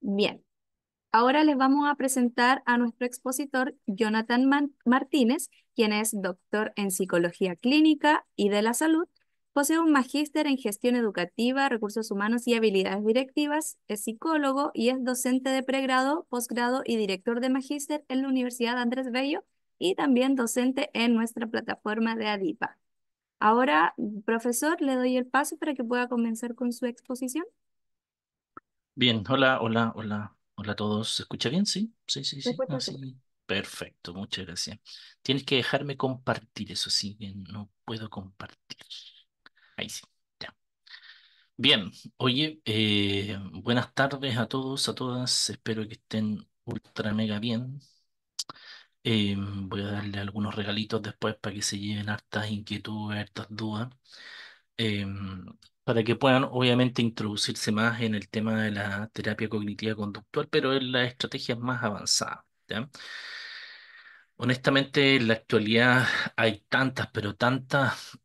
Bien, ahora les vamos a presentar a nuestro expositor Jonathan Martínez, quien es doctor en psicología clínica y de la salud, posee un magíster en gestión educativa, recursos humanos y habilidades directivas, es psicólogo y es docente de pregrado, posgrado y director de magíster en la Universidad Andrés Bello y también docente en nuestra plataforma de ADIPA. Ahora, profesor, le doy el paso para que pueda comenzar con su exposición. Bien, hola, hola, hola, hola a todos. ¿Se escucha bien? Sí, sí, sí, sí. Respuesta súper. Así. Perfecto, muchas gracias. Tienes que dejarme compartir, eso sí, que no puedo compartir. Ahí sí, ya. Bien, oye, buenas tardes a todos, a todas. Espero que estén ultra mega bien. Voy a darle algunos regalitos después para que se lleven hartas inquietudes, hartas dudas. Para que puedan obviamente introducirse más en el tema de la terapia cognitiva conductual, pero en las estrategias más avanzadas. ¿Ya? Honestamente, en la actualidad hay tantas, pero tantas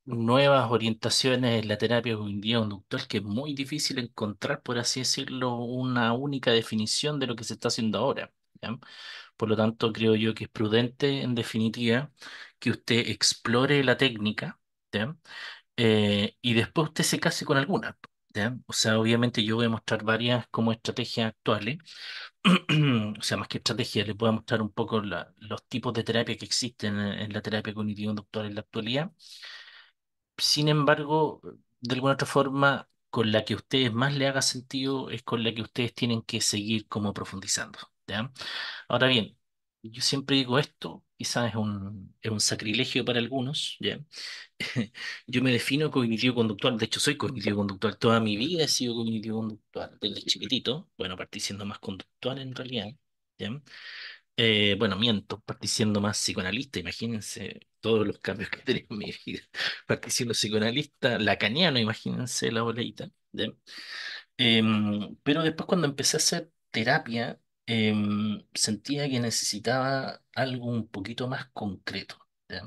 nuevas orientaciones en la terapia cognitiva conductual que es muy difícil encontrar, por así decirlo, una única definición de lo que se está haciendo ahora. ¿Ya? Por lo tanto, creo yo que es prudente, en definitiva, que usted explore la técnica. ¿Ya? Y después usted se case con alguna. ¿Ya? O sea, obviamente yo voy a mostrar varias como estrategias actuales. O sea, más que estrategias, les voy a mostrar un poco los tipos de terapia que existen en la terapia cognitivo-conductual en la actualidad. Sin embargo, de alguna otra forma, con la que a ustedes más le haga sentido es con la que ustedes tienen que seguir como profundizando. ¿Ya? Ahora bien, yo siempre digo esto, quizás es un sacrilegio para algunos, ¿ya? Yo me defino cognitivo-conductual, de hecho soy cognitivo-conductual, toda mi vida he sido cognitivo-conductual, desde chiquitito, bueno, partí siendo más conductual en realidad, ¿ya? Bueno, miento, partí siendo más psicoanalista, imagínense todos los cambios que he tenido en mi vida, partí siendo psicoanalista, lacaniano, imagínense la boleita, ¿ya? Pero después cuando empecé a hacer terapia, sentía que necesitaba algo un poquito más concreto, ¿ya?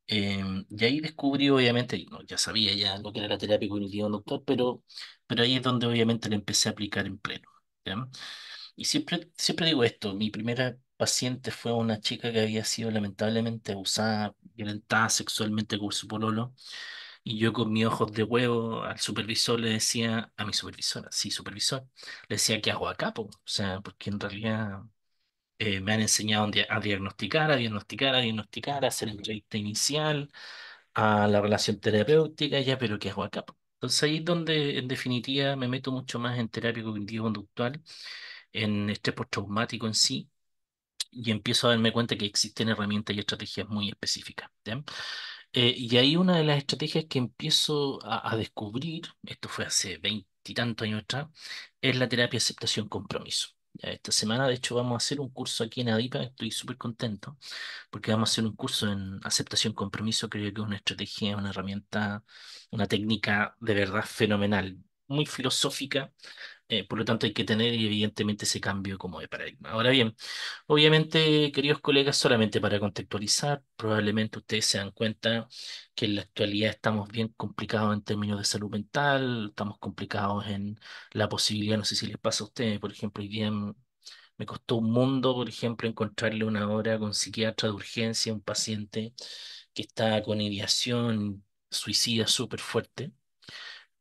Y ahí descubrí, obviamente, y no, ya sabía ya lo que era la terapia cognitiva doctor, pero ahí es donde obviamente la empecé a aplicar en pleno. ¿Ya? Y siempre digo esto, mi primera paciente fue una chica que había sido lamentablemente abusada, violentada sexualmente por su pololo, y yo con mis ojos de huevo al supervisor le decía, a mi supervisora, sí, supervisor, le decía, ¿qué hago acá, po? O sea, porque en realidad me han enseñado a diagnosticar, a diagnosticar, a diagnosticar, a hacer el entrevista inicial, a la relación terapéutica, ya, pero ¿qué hago acá, po? Entonces ahí es donde en definitiva me meto mucho más en terapia cognitivo-conductual, en estrés postraumático en sí, y empiezo a darme cuenta que existen herramientas y estrategias muy específicas. ¿Ya? Y ahí una de las estrategias que empiezo a descubrir, esto fue hace veintitantos años atrás, es la terapia aceptación compromiso. Ya, esta semana, de hecho, vamos a hacer un curso aquí en Adipa, estoy súper contento, porque vamos a hacer un curso en aceptación compromiso, creo que es una estrategia, una herramienta, una técnica de verdad fenomenal, muy filosófica, por lo tanto hay que tener evidentemente ese cambio como de paradigma. Ahora bien, obviamente, queridos colegas, solamente para contextualizar, probablemente ustedes se dan cuenta que en la actualidad estamos bien complicados en términos de salud mental, estamos complicados en la posibilidad, no sé si les pasa a ustedes, por ejemplo, hoy día me costó un mundo, por ejemplo, encontrarle una hora con psiquiatra de urgencia a un paciente que está con ideación suicida súper fuerte.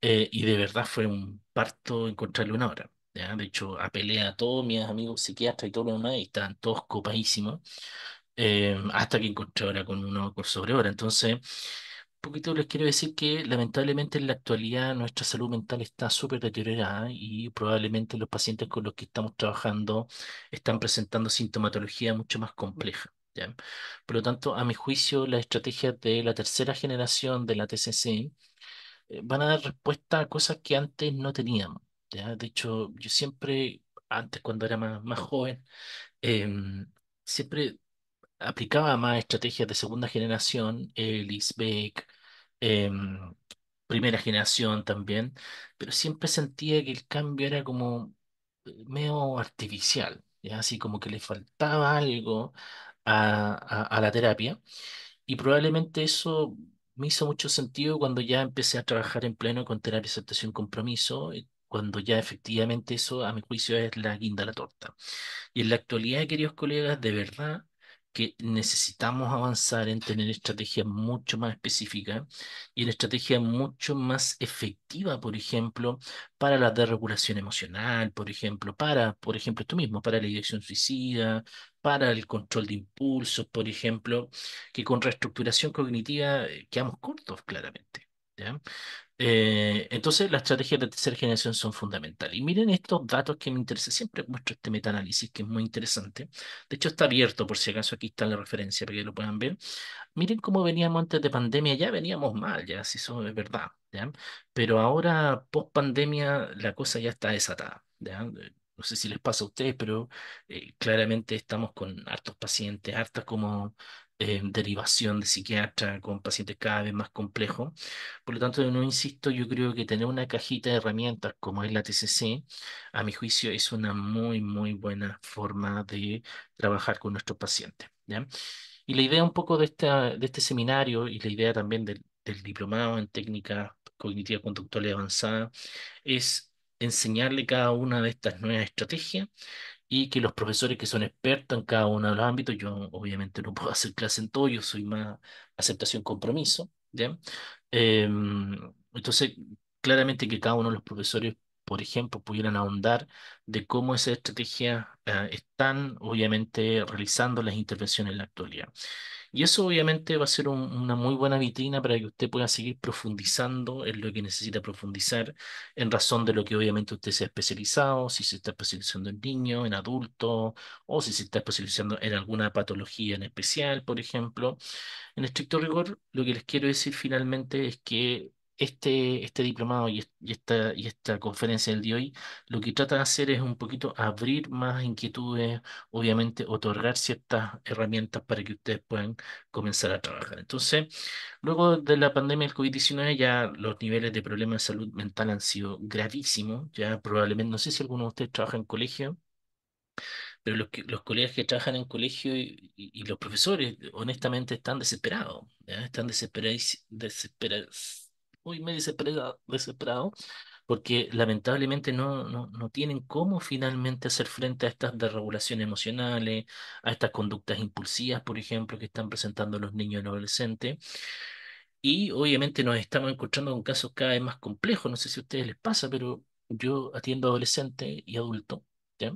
Y de verdad fue un parto encontrarle una hora. ¿Ya? De hecho, apelé a todos mis amigos psiquiatras y todo lo demás y estaban todos copadísimos. Hasta que encontré ahora con uno por sobre hora. Entonces, un poquito les quiero decir que lamentablemente en la actualidad nuestra salud mental está súper deteriorada y probablemente los pacientes con los que estamos trabajando están presentando sintomatología mucho más compleja. ¿Ya? Por lo tanto, a mi juicio, las estrategias de la tercera generación de la TCC van a dar respuesta a cosas que antes no teníamos. ¿Ya? De hecho, yo siempre, antes cuando era más joven, siempre aplicaba más estrategias de segunda generación, Ellis, Beck, em, primera generación también, pero siempre sentía que el cambio era como medio artificial, ¿ya? Así como que le faltaba algo a la terapia. Y probablemente eso me hizo mucho sentido cuando ya empecé a trabajar en pleno con terapia, aceptación, compromiso, cuando ya efectivamente eso, a mi juicio, es la guinda de la torta. Y en la actualidad, queridos colegas, de verdad que necesitamos avanzar en tener estrategias mucho más específicas y en estrategias mucho más efectivas, por ejemplo, para la desregulación emocional, por ejemplo, por ejemplo, esto mismo, para la ideación suicida, para el control de impulsos, por ejemplo, que con reestructuración cognitiva quedamos cortos, claramente. ¿Ya? Entonces, las estrategias de tercera generación son fundamentales. Y miren estos datos que me interesan. Siempre muestro este metaanálisis que es muy interesante. De hecho, está abierto por si acaso. Aquí está la referencia para que lo puedan ver. Miren cómo veníamos antes de pandemia. Ya veníamos mal, ya, si eso es verdad. ¿Ya? Pero ahora, post pandemia, la cosa ya está desatada. ¿Ya? No sé si les pasa a ustedes, pero claramente estamos con hartos pacientes, harta como derivación de psiquiatra con pacientes cada vez más complejos. Por lo tanto, de nuevo insisto, yo creo que tener una cajita de herramientas como es la TCC, a mi juicio, es una muy, muy buena forma de trabajar con nuestros pacientes, ¿ya? Y la idea un poco de este seminario y la idea también del diplomado en técnica cognitiva conductual y avanzada es enseñarle cada una de estas nuevas estrategias y que los profesores que son expertos en cada uno de los ámbitos, yo obviamente no puedo hacer clase en todo, yo soy más aceptación compromiso, ¿ya? Entonces, claramente que cada uno de los profesores, por ejemplo, pudieran ahondar de cómo esas estrategias están, obviamente, realizando las intervenciones en la actualidad. Y eso obviamente va a ser una muy buena vitrina para que usted pueda seguir profundizando en lo que necesita profundizar, en razón de lo que obviamente usted se ha especializado, si se está especializando en niños, en adultos, o si se está especializando en alguna patología en especial, por ejemplo. En estricto rigor, lo que les quiero decir finalmente es que este diplomado y esta conferencia del día de hoy, lo que trata de hacer es un poquito abrir más inquietudes, obviamente otorgar ciertas herramientas para que ustedes puedan comenzar a trabajar. Entonces, luego de la pandemia del COVID-19, ya los niveles de problemas de salud mental han sido gravísimos. Ya probablemente, no sé si alguno de ustedes trabaja en colegio, pero los colegas que trabajan en colegio y los profesores, honestamente, están desesperados, ¿ya? Están desesperados, uy, me desesperado, porque lamentablemente no tienen cómo finalmente hacer frente a estas desregulaciones emocionales, a estas conductas impulsivas, por ejemplo, que están presentando los niños y los adolescentes. Y obviamente nos estamos encontrando con casos cada vez más complejos. No sé si a ustedes les pasa, pero yo atiendo adolescentes y adultos. ¿Ya?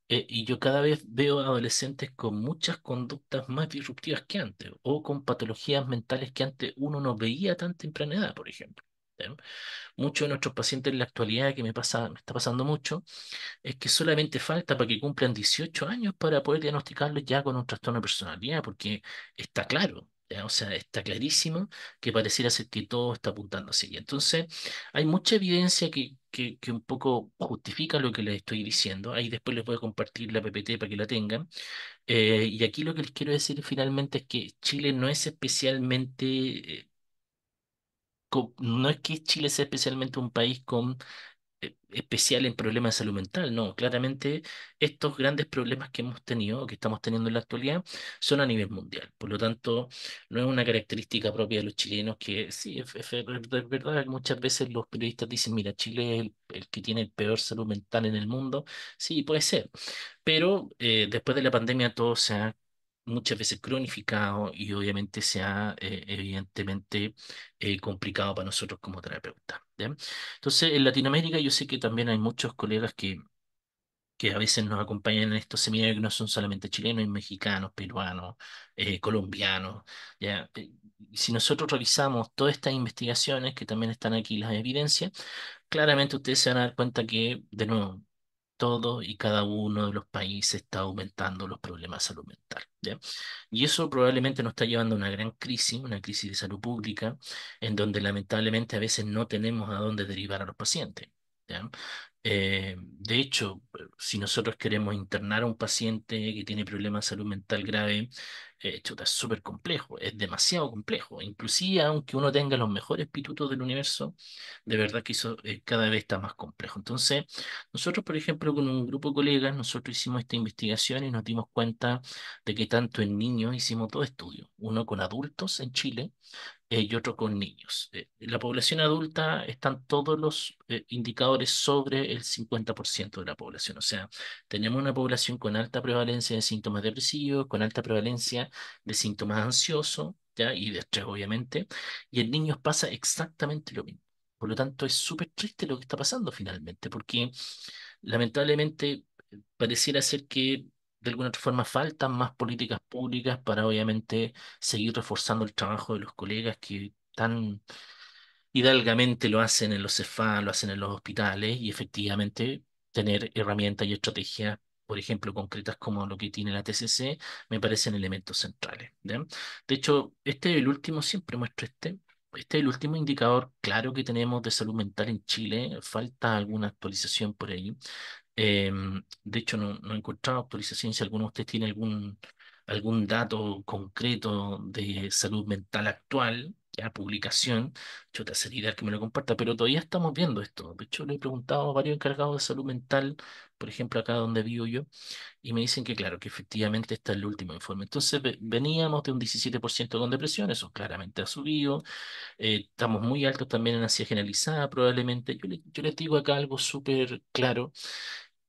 Y yo cada vez veo adolescentes con muchas conductas más disruptivas que antes, o con patologías mentales que antes uno no veía a tan temprana edad, por ejemplo. ¿Ya? Muchos de nuestros pacientes en la actualidad, que me está pasando mucho, es que solamente falta para que cumplan 18 años para poder diagnosticarlos ya con un trastorno de personalidad, porque está claro. ¿Ya? O sea, está clarísimo que pareciera ser que todo está apuntando hacia allá. Entonces, hay mucha evidencia que un poco justifica lo que les estoy diciendo. Ahí después les voy a compartir la PPT para que la tengan. Y aquí lo que les quiero decir finalmente es que Chile no es especialmente, no es que Chile sea especialmente un país con especial en problemas de salud mental, no, claramente estos grandes problemas que hemos tenido o que estamos teniendo en la actualidad son a nivel mundial. Por lo tanto, no es una característica propia de los chilenos que sí, es verdad que muchas veces los periodistas dicen, mira, Chile es el que tiene el peor salud mental en el mundo. Sí, puede ser, pero después de la pandemia todo se ha muchas veces cronificado y obviamente se ha evidentemente complicado para nosotros como terapeutas. ¿Ya? Entonces, en Latinoamérica yo sé que también hay muchos colegas que a veces nos acompañan en estos seminarios que no son solamente chilenos, hay mexicanos, peruanos, colombianos. ¿Ya? Si nosotros revisamos todas estas investigaciones, que también están aquí las evidencias, claramente ustedes se van a dar cuenta que, de nuevo, todo y cada uno de los países está aumentando los problemas de salud mental, ¿ya? Y eso probablemente nos está llevando a una crisis de salud pública, en donde lamentablemente a veces no tenemos a dónde derivar a los pacientes, ¿ya? De hecho, si nosotros queremos internar a un paciente que tiene problemas de salud mental grave, chuta, es súper complejo, es demasiado complejo. Inclusive, aunque uno tenga los mejores pitutos del universo, de verdad que eso cada vez está más complejo. Entonces, nosotros, por ejemplo, con un grupo de colegas, nosotros hicimos esta investigación y nos dimos cuenta de que tanto en niños hicimos dos estudios, uno con adultos en Chile y otro con niños. En la población adulta están todos los indicadores sobre el 50% de la población. O sea, tenemos una población con alta prevalencia de síntomas depresivos, con alta prevalencia de síntomas ansiosos, ¿ya? Y de estrés, obviamente. Y en niños pasa exactamente lo mismo. Por lo tanto, es súper triste lo que está pasando finalmente, porque lamentablemente pareciera ser que de alguna otra forma faltan más políticas públicas para obviamente seguir reforzando el trabajo de los colegas que tan hidalgamente lo hacen en los CEFA, lo hacen en los hospitales y efectivamente tener herramientas y estrategias, por ejemplo, concretas como lo que tiene la TCC, me parecen elementos centrales. ¿Ya? De hecho, este es el último, siempre muestro este es el último indicador claro que tenemos de salud mental en Chile. Falta alguna actualización por ahí. De hecho, no he encontrado actualización. Si alguno de ustedes tiene algún dato concreto de salud mental actual, ya publicación, yo te sería que me lo comparta, pero todavía estamos viendo esto. De hecho, le he preguntado a varios encargados de salud mental, por ejemplo, acá donde vivo yo, y me dicen que, claro, que efectivamente está el último informe. Entonces, veníamos de un 17% con depresión, eso claramente ha subido. Estamos muy altos también en ansiedad generalizada, probablemente. Yo les digo acá algo súper claro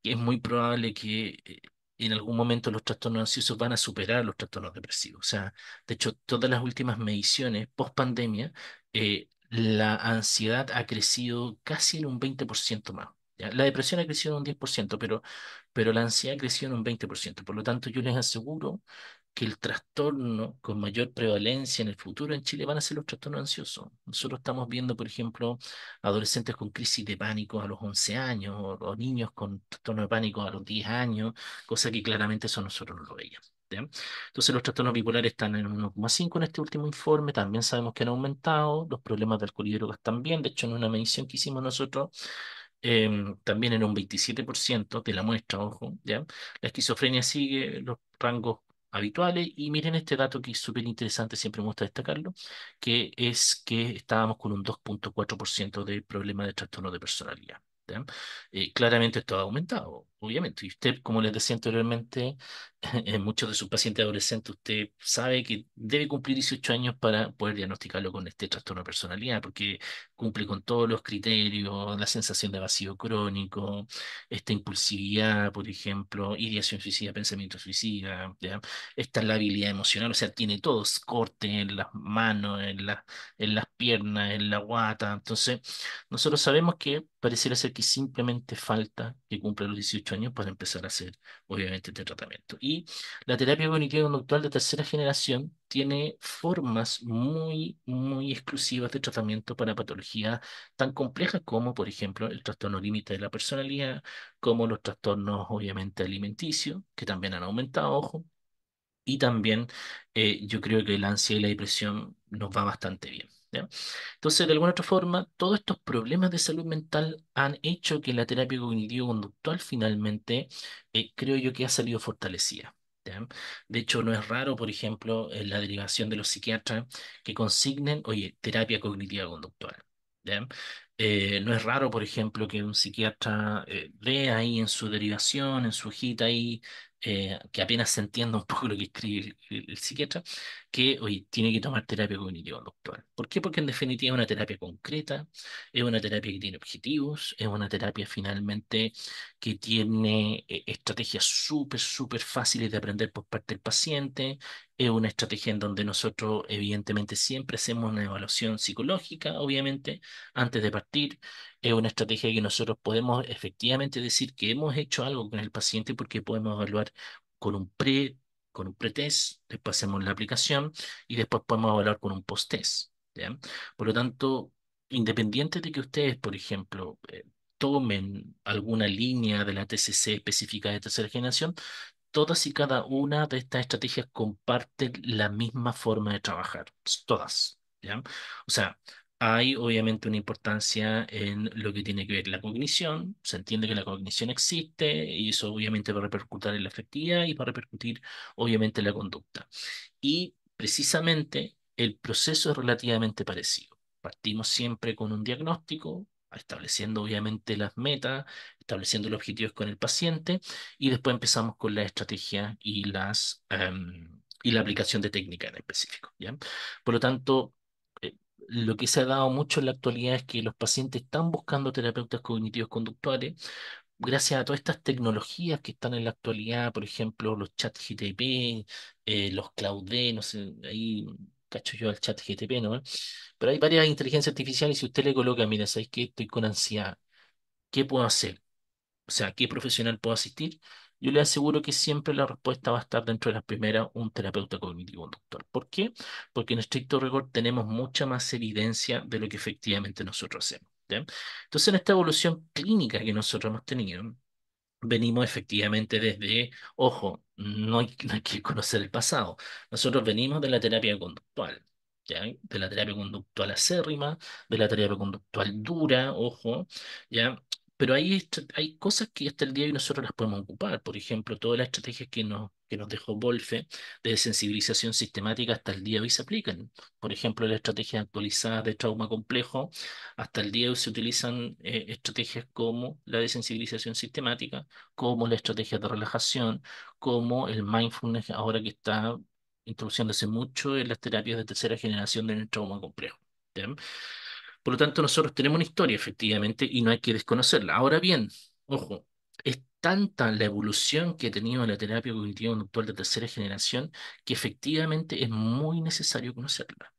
que es muy probable que en algún momento los trastornos ansiosos van a superar los trastornos depresivos. O sea, de hecho, todas las últimas mediciones post pandemia, la ansiedad ha crecido casi en un 20% más. ¿Ya? La depresión ha crecido en un 10%, pero la ansiedad ha crecido en un 20%. Por lo tanto, yo les aseguro que el trastorno con mayor prevalencia en el futuro en Chile van a ser los trastornos ansiosos. Nosotros estamos viendo, por ejemplo, adolescentes con crisis de pánico a los 11 años o niños con trastorno de pánico a los 10 años, cosa que claramente eso nosotros no lo veíamos. ¿Ya? Entonces los trastornos bipolares están en 1,5 en este último informe, también sabemos que han aumentado, los problemas de alcohol y drogas también, de hecho en una medición que hicimos nosotros, también en un 27% de la muestra, ojo, ¿ya? La esquizofrenia sigue los rangos habituales y miren este dato que es súper interesante, siempre me gusta destacarlo, que es que estábamos con un 2,4% de problema de trastorno de personalidad. ¿Ya? Claramente esto ha aumentado, obviamente. Y usted, como les decía anteriormente, en muchos de sus pacientes adolescentes, usted sabe que debe cumplir 18 años para poder diagnosticarlo con este trastorno de personalidad, porque cumple con todos los criterios, la sensación de vacío crónico, esta impulsividad, por ejemplo, ideación suicida, pensamiento suicida, ¿ya? Esta labilidad emocional, o sea, tiene todos, corte en las manos, en las piernas, en la guata. Entonces, nosotros sabemos que pareciera ser que simplemente falta que cumpla los 18 años para empezar a hacer, obviamente, este tratamiento. Y la terapia cognitiva conductual de tercera generación tiene formas muy, muy exclusivas de tratamiento para patologías tan complejas como, por ejemplo, el trastorno límite de la personalidad, como los trastornos, obviamente, alimenticios, que también han aumentado, ojo, y también yo creo que la ansiedad y la depresión nos va bastante bien. ¿Ya? Entonces, de alguna otra forma, todos estos problemas de salud mental han hecho que la terapia cognitivo-conductual finalmente creo yo que ha salido fortalecida. ¿Ya? De hecho, no es raro, por ejemplo, en la derivación de los psiquiatras que consignen, oye, terapia cognitiva conductual. ¿Ya? No es raro, por ejemplo, que un psiquiatra vea ahí en su derivación, en su hojita ahí, que apenas se entienda un poco lo que escribe el psiquiatra, que hoy tiene que tomar terapia cognitivo-conductual. ¿Por qué? Porque en definitiva es una terapia concreta, es una terapia que tiene objetivos, es una terapia finalmente que tiene estrategias súper, súper fáciles de aprender por parte del paciente, es una estrategia en donde nosotros evidentemente siempre hacemos una evaluación psicológica, obviamente, antes de partir. Es una estrategia que nosotros podemos efectivamente decir que hemos hecho algo con el paciente porque podemos evaluar con un pre, con un pretest, después hacemos la aplicación y después podemos evaluar con un post-test. ¿Ya? Por lo tanto, independiente de que ustedes, por ejemplo, tomen alguna línea de la TCC específica de tercera generación, todas y cada una de estas estrategias comparten la misma forma de trabajar, todas. ¿Ya? O sea, hay obviamente una importancia en lo que tiene que ver la cognición. Se entiende que la cognición existe y eso obviamente va a repercutir en la efectividad y va a repercutir obviamente en la conducta. Y precisamente el proceso es relativamente parecido. Partimos siempre con un diagnóstico, estableciendo obviamente las metas, estableciendo los objetivos con el paciente y después empezamos con la estrategia y la aplicación de técnica en específico, ¿ya? Por lo tanto, eh, lo que se ha dado mucho en la actualidad es que los pacientes están buscando terapeutas cognitivos conductuales gracias a todas estas tecnologías que están en la actualidad, por ejemplo, los chat GTP, los Claude, no sé, ahí cacho yo al chat GTP, ¿no? Pero hay varias inteligencias artificiales y si usted le coloca, mira, ¿sabes qué? Estoy con ansiedad, ¿qué puedo hacer? O sea, ¿qué profesional puedo asistir? Yo le aseguro que siempre la respuesta va a estar dentro de las primeras, un terapeuta cognitivo conductual. ¿Por qué? Porque en estricto rigor tenemos mucha más evidencia de lo que efectivamente nosotros hacemos. ¿Ya? Entonces, en esta evolución clínica que nosotros hemos tenido, venimos efectivamente desde, ojo, no hay que conocer el pasado. Nosotros venimos de la terapia conductual, ¿ya? De la terapia conductual acérrima, de la terapia conductual dura, ojo, ¿ya? Pero hay cosas que hasta el día de hoy nosotros las podemos ocupar. Por ejemplo, todas las estrategias que nos dejó Wolfe de sensibilización sistemática hasta el día de hoy se aplican. Por ejemplo, las estrategias actualizadas de trauma complejo, hasta el día de hoy se utilizan estrategias como la de sensibilización sistemática como la estrategia de relajación, como el mindfulness ahora que está introduciéndose mucho en las terapias de tercera generación del trauma complejo. ¿Ya? Por lo tanto, nosotros tenemos una historia, efectivamente, y no hay que desconocerla. Ahora bien, ojo, es tanta la evolución que ha tenido la terapia cognitivo-conductual de tercera generación que efectivamente es muy necesario conocerla.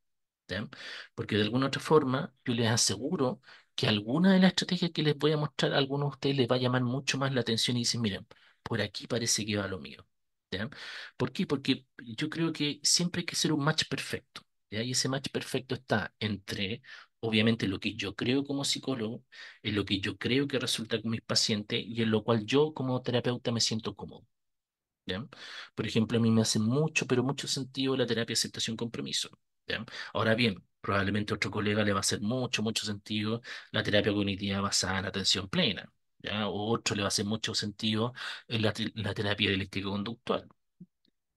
¿Ya? Porque de alguna otra forma, yo les aseguro que alguna de las estrategias que les voy a mostrar a algunos de ustedes les va a llamar mucho más la atención y dicen, miren, por aquí parece que va lo mío. ¿Ya? ¿Por qué? Porque yo creo que siempre hay que ser un match perfecto. ¿Ya? Y ese match perfecto está entre, obviamente, lo que yo creo como psicólogo, en lo que yo creo que resulta con mis pacientes y en lo cual yo como terapeuta me siento cómodo. ¿Ya? Por ejemplo, a mí me hace mucho, pero mucho sentido la terapia de aceptación compromiso. ¿Ya? Ahora bien, probablemente a otro colega le va a hacer mucho, mucho sentido la terapia cognitiva basada en atención plena. ¿Ya? O otro le va a hacer mucho sentido la terapia dialéctica conductual.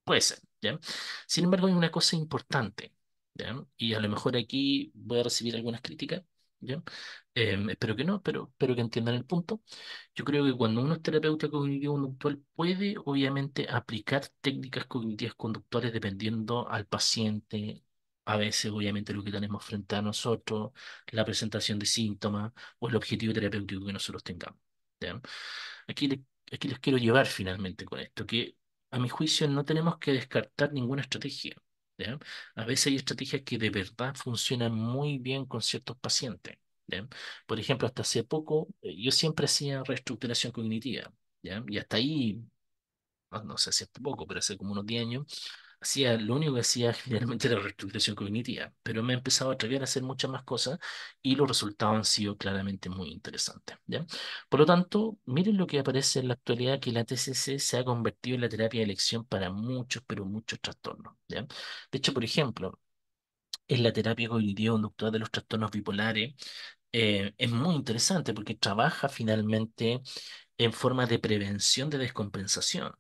Puede ser, ¿ya? Sin embargo, hay una cosa importante, ¿ya? Y a lo mejor aquí voy a recibir algunas críticas, ¿ya? Espero que no, pero espero que entiendan el punto. Yo creo que cuando uno es terapeuta cognitivo-conductual puede, obviamente, aplicar técnicas cognitivas conductuales dependiendo al paciente, a veces, obviamente, lo que tenemos frente a nosotros, la presentación de síntomas o el objetivo terapéutico que nosotros tengamos, ¿ya? Aquí, aquí les quiero llevar finalmente con esto, que a mi juicio no tenemos que descartar ninguna estrategia, ¿ya? A veces hay estrategias que de verdad funcionan muy bien con ciertos pacientes, ¿ya? Por ejemplo, hasta hace poco yo siempre hacía reestructuración cognitiva, ¿ya? Y hasta ahí, no sé si hace poco, pero hace como unos 10 años, lo único que hacía generalmente era reestructuración cognitiva, pero me he empezado a atrever a hacer muchas más cosas y los resultados han sido claramente muy interesantes, ¿ya? Por lo tanto, miren lo que aparece en la actualidad, que la TCC se ha convertido en la terapia de elección para muchos, pero muchos trastornos, ¿ya? De hecho, por ejemplo, en la terapia cognitivo-conductual de los trastornos bipolares, es muy interesante porque trabaja finalmente en forma de prevención de descompensación.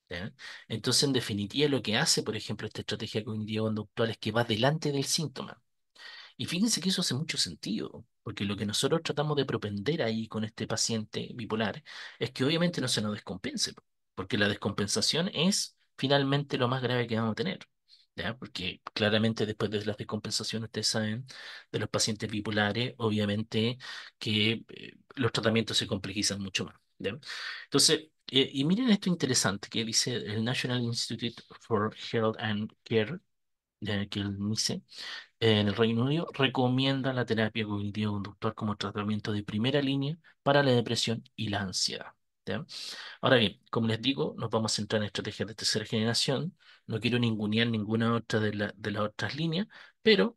¿Ya? Entonces, en definitiva, lo que hace, por ejemplo, esta estrategia cognitivo-conductual es que va delante del síntoma. Y fíjense que eso hace mucho sentido, porque lo que nosotros tratamos de propender ahí con este paciente bipolar es que obviamente no se nos descompense, porque la descompensación es finalmente lo más grave que vamos a tener. ¿Ya? Porque claramente después de las descompensaciones, ustedes saben, de los pacientes bipolares, obviamente que los tratamientos se complejizan mucho más. ¿Ya? Entonces, y miren esto interesante que dice el National Institute for Health and Care, que el NICE, en el Reino Unido recomienda la terapia cognitivo-conductual como tratamiento de primera línea para la depresión y la ansiedad. ¿Ya? Ahora bien, como les digo, nos vamos a centrar en estrategias de tercera generación. No quiero ningunear ninguna otra de las otras líneas, pero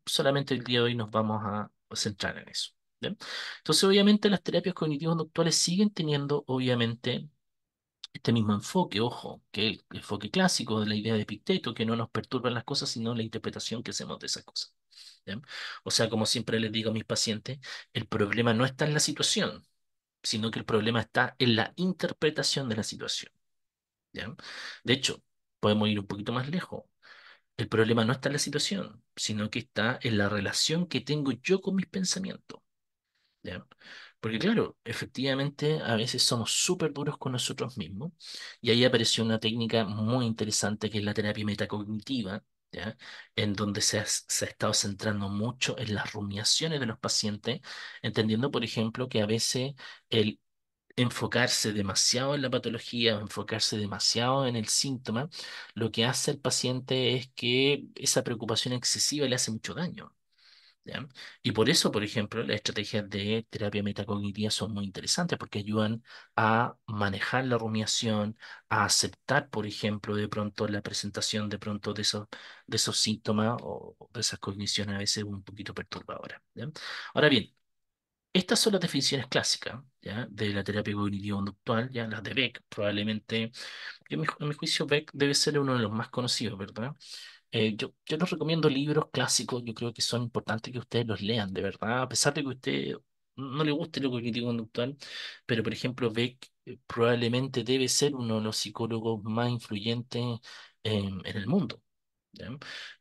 solamente el día de hoy nos vamos a centrar en eso. ¿Ya? Entonces, obviamente, las terapias cognitivo-conductuales siguen teniendo, obviamente, este mismo enfoque, ojo, que el enfoque clásico de la idea de Epicteto, que no nos perturban las cosas, sino la interpretación que hacemos de esas cosas. ¿ya? O sea, como siempre les digo a mis pacientes, el problema no está en la situación, sino que el problema está en la interpretación de la situación, ¿ya? De hecho, podemos ir un poquito más lejos. El problema no está en la situación, sino que está en la relación que tengo yo con mis pensamientos. ¿Ya? Porque claro, efectivamente a veces somos súper duros con nosotros mismos y ahí apareció una técnica muy interesante que es la terapia metacognitiva, ¿ya? En donde se ha estado centrando mucho en las rumiaciones de los pacientes, entendiendo, por ejemplo, que a veces el enfocarse demasiado en la patología o enfocarse demasiado en el síntoma, lo que hace al paciente es que esa preocupación excesiva le hace mucho daño. ¿Ya? Y por eso, por ejemplo, las estrategias de terapia metacognitiva son muy interesantes porque ayudan a manejar la rumiación, a aceptar, por ejemplo, de pronto la presentación de esos síntomas o de esas cogniciones a veces un poquito perturbadoras. ¿Ya? Ahora bien, estas son las definiciones clásicas, ¿ya? De la terapia cognitivo-conductual, ya las de Beck, probablemente, en mi juicio, Beck debe ser uno de los más conocidos, ¿verdad? Yo les recomiendo libros clásicos, yo creo que son importantes que ustedes los lean, de verdad, a pesar de que a usted no le guste lo cognitivo-conductual, pero por ejemplo, Beck probablemente debe ser uno de los psicólogos más influyentes en el mundo. ¿Ya?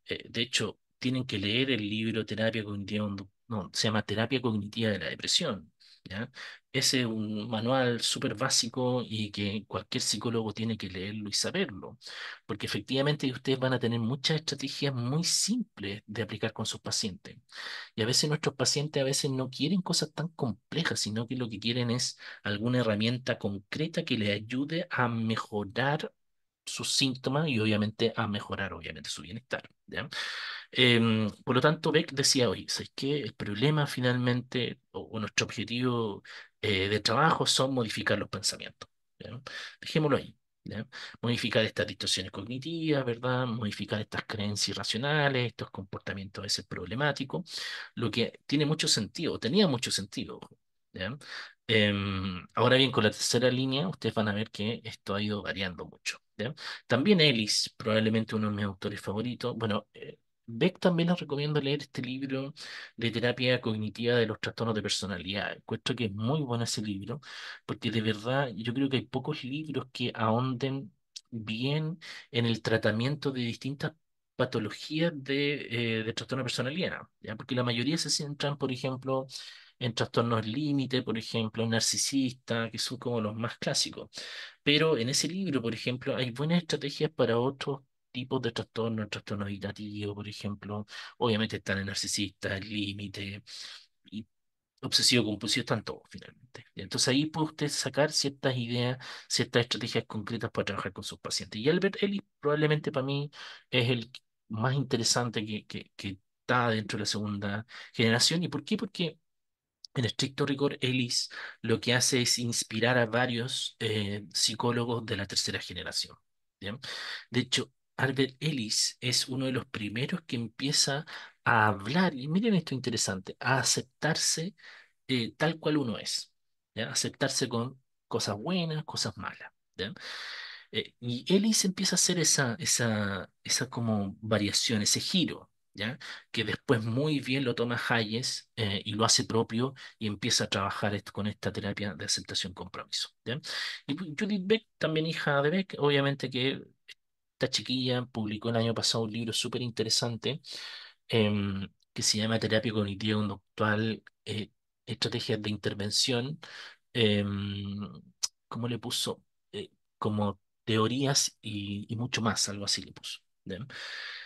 De hecho, tienen que leer el libro Terapia Cognitiva, no, se llama Terapia Cognitiva de la Depresión. ¿Ya? Ese es un manual súper básico y que cualquier psicólogo tiene que leerlo y saberlo, porque efectivamente ustedes van a tener muchas estrategias muy simples de aplicar con sus pacientes. Y a veces nuestros pacientes a veces no quieren cosas tan complejas, sino que lo que quieren es alguna herramienta concreta que les ayude a mejorar sus síntomas y obviamente a mejorar obviamente su bienestar. ¿Ya? Por lo tanto, Beck decía, oye, ¿sabes qué? El problema finalmente, o nuestro objetivo de trabajo son modificar los pensamientos. ¿Ya? Dejémoslo ahí. ¿Ya? Modificar estas distorsiones cognitivas, ¿verdad? Modificar estas creencias irracionales, estos comportamientos a veces problemáticos, lo que tiene mucho sentido, tenía mucho sentido. Ojo, ¿ya? Ahora bien, con la tercera línea, ustedes van a ver que esto ha ido variando mucho. ¿Ya? También Ellis, probablemente uno de mis autores favoritos. Bueno, Beck también les recomiendo leer este libro de terapia cognitiva de los trastornos de personalidad. Encuentro que es muy bueno ese libro, porque de verdad yo creo que hay pocos libros que ahonden bien en el tratamiento de distintas patologías de trastorno de personalidad, ¿ya? Porque la mayoría se centran, por ejemplo, en trastornos límite, por ejemplo, narcisista, que son como los más clásicos. Pero en ese libro, por ejemplo, hay buenas estrategias para otros tipos de trastornos, trastornos evitativos, por ejemplo. Obviamente están el narcisista, el límite y obsesivo compulsivo, están todos finalmente. Y entonces ahí puede usted sacar ciertas ideas, ciertas estrategias concretas para trabajar con sus pacientes. Y Albert Ellis probablemente para mí es el más interesante que está dentro de la segunda generación. ¿Y por qué? Porque en estricto rigor, Ellis lo que hace es inspirar a varios psicólogos de la tercera generación. ¿Bien? De hecho, Albert Ellis es uno de los primeros que empieza a hablar, y miren esto interesante, a aceptarse tal cual uno es, ¿ya? Aceptarse con cosas buenas, cosas malas. ¿Ya? Y Ellis empieza a hacer esa como variación, ese giro, ¿ya? Que después muy bien lo toma Hayes y lo hace propio y empieza a trabajar con esta terapia de aceptación compromiso. ¿Ya? Y Judith Beck, también hija de Beck, obviamente que esta chiquilla publicó el año pasado un libro súper interesante que se llama Terapia Cognitiva Conductual, Estrategias de Intervención. em, ¿Cómo le puso? Como teorías y mucho más, algo así le puso. ¿Ya?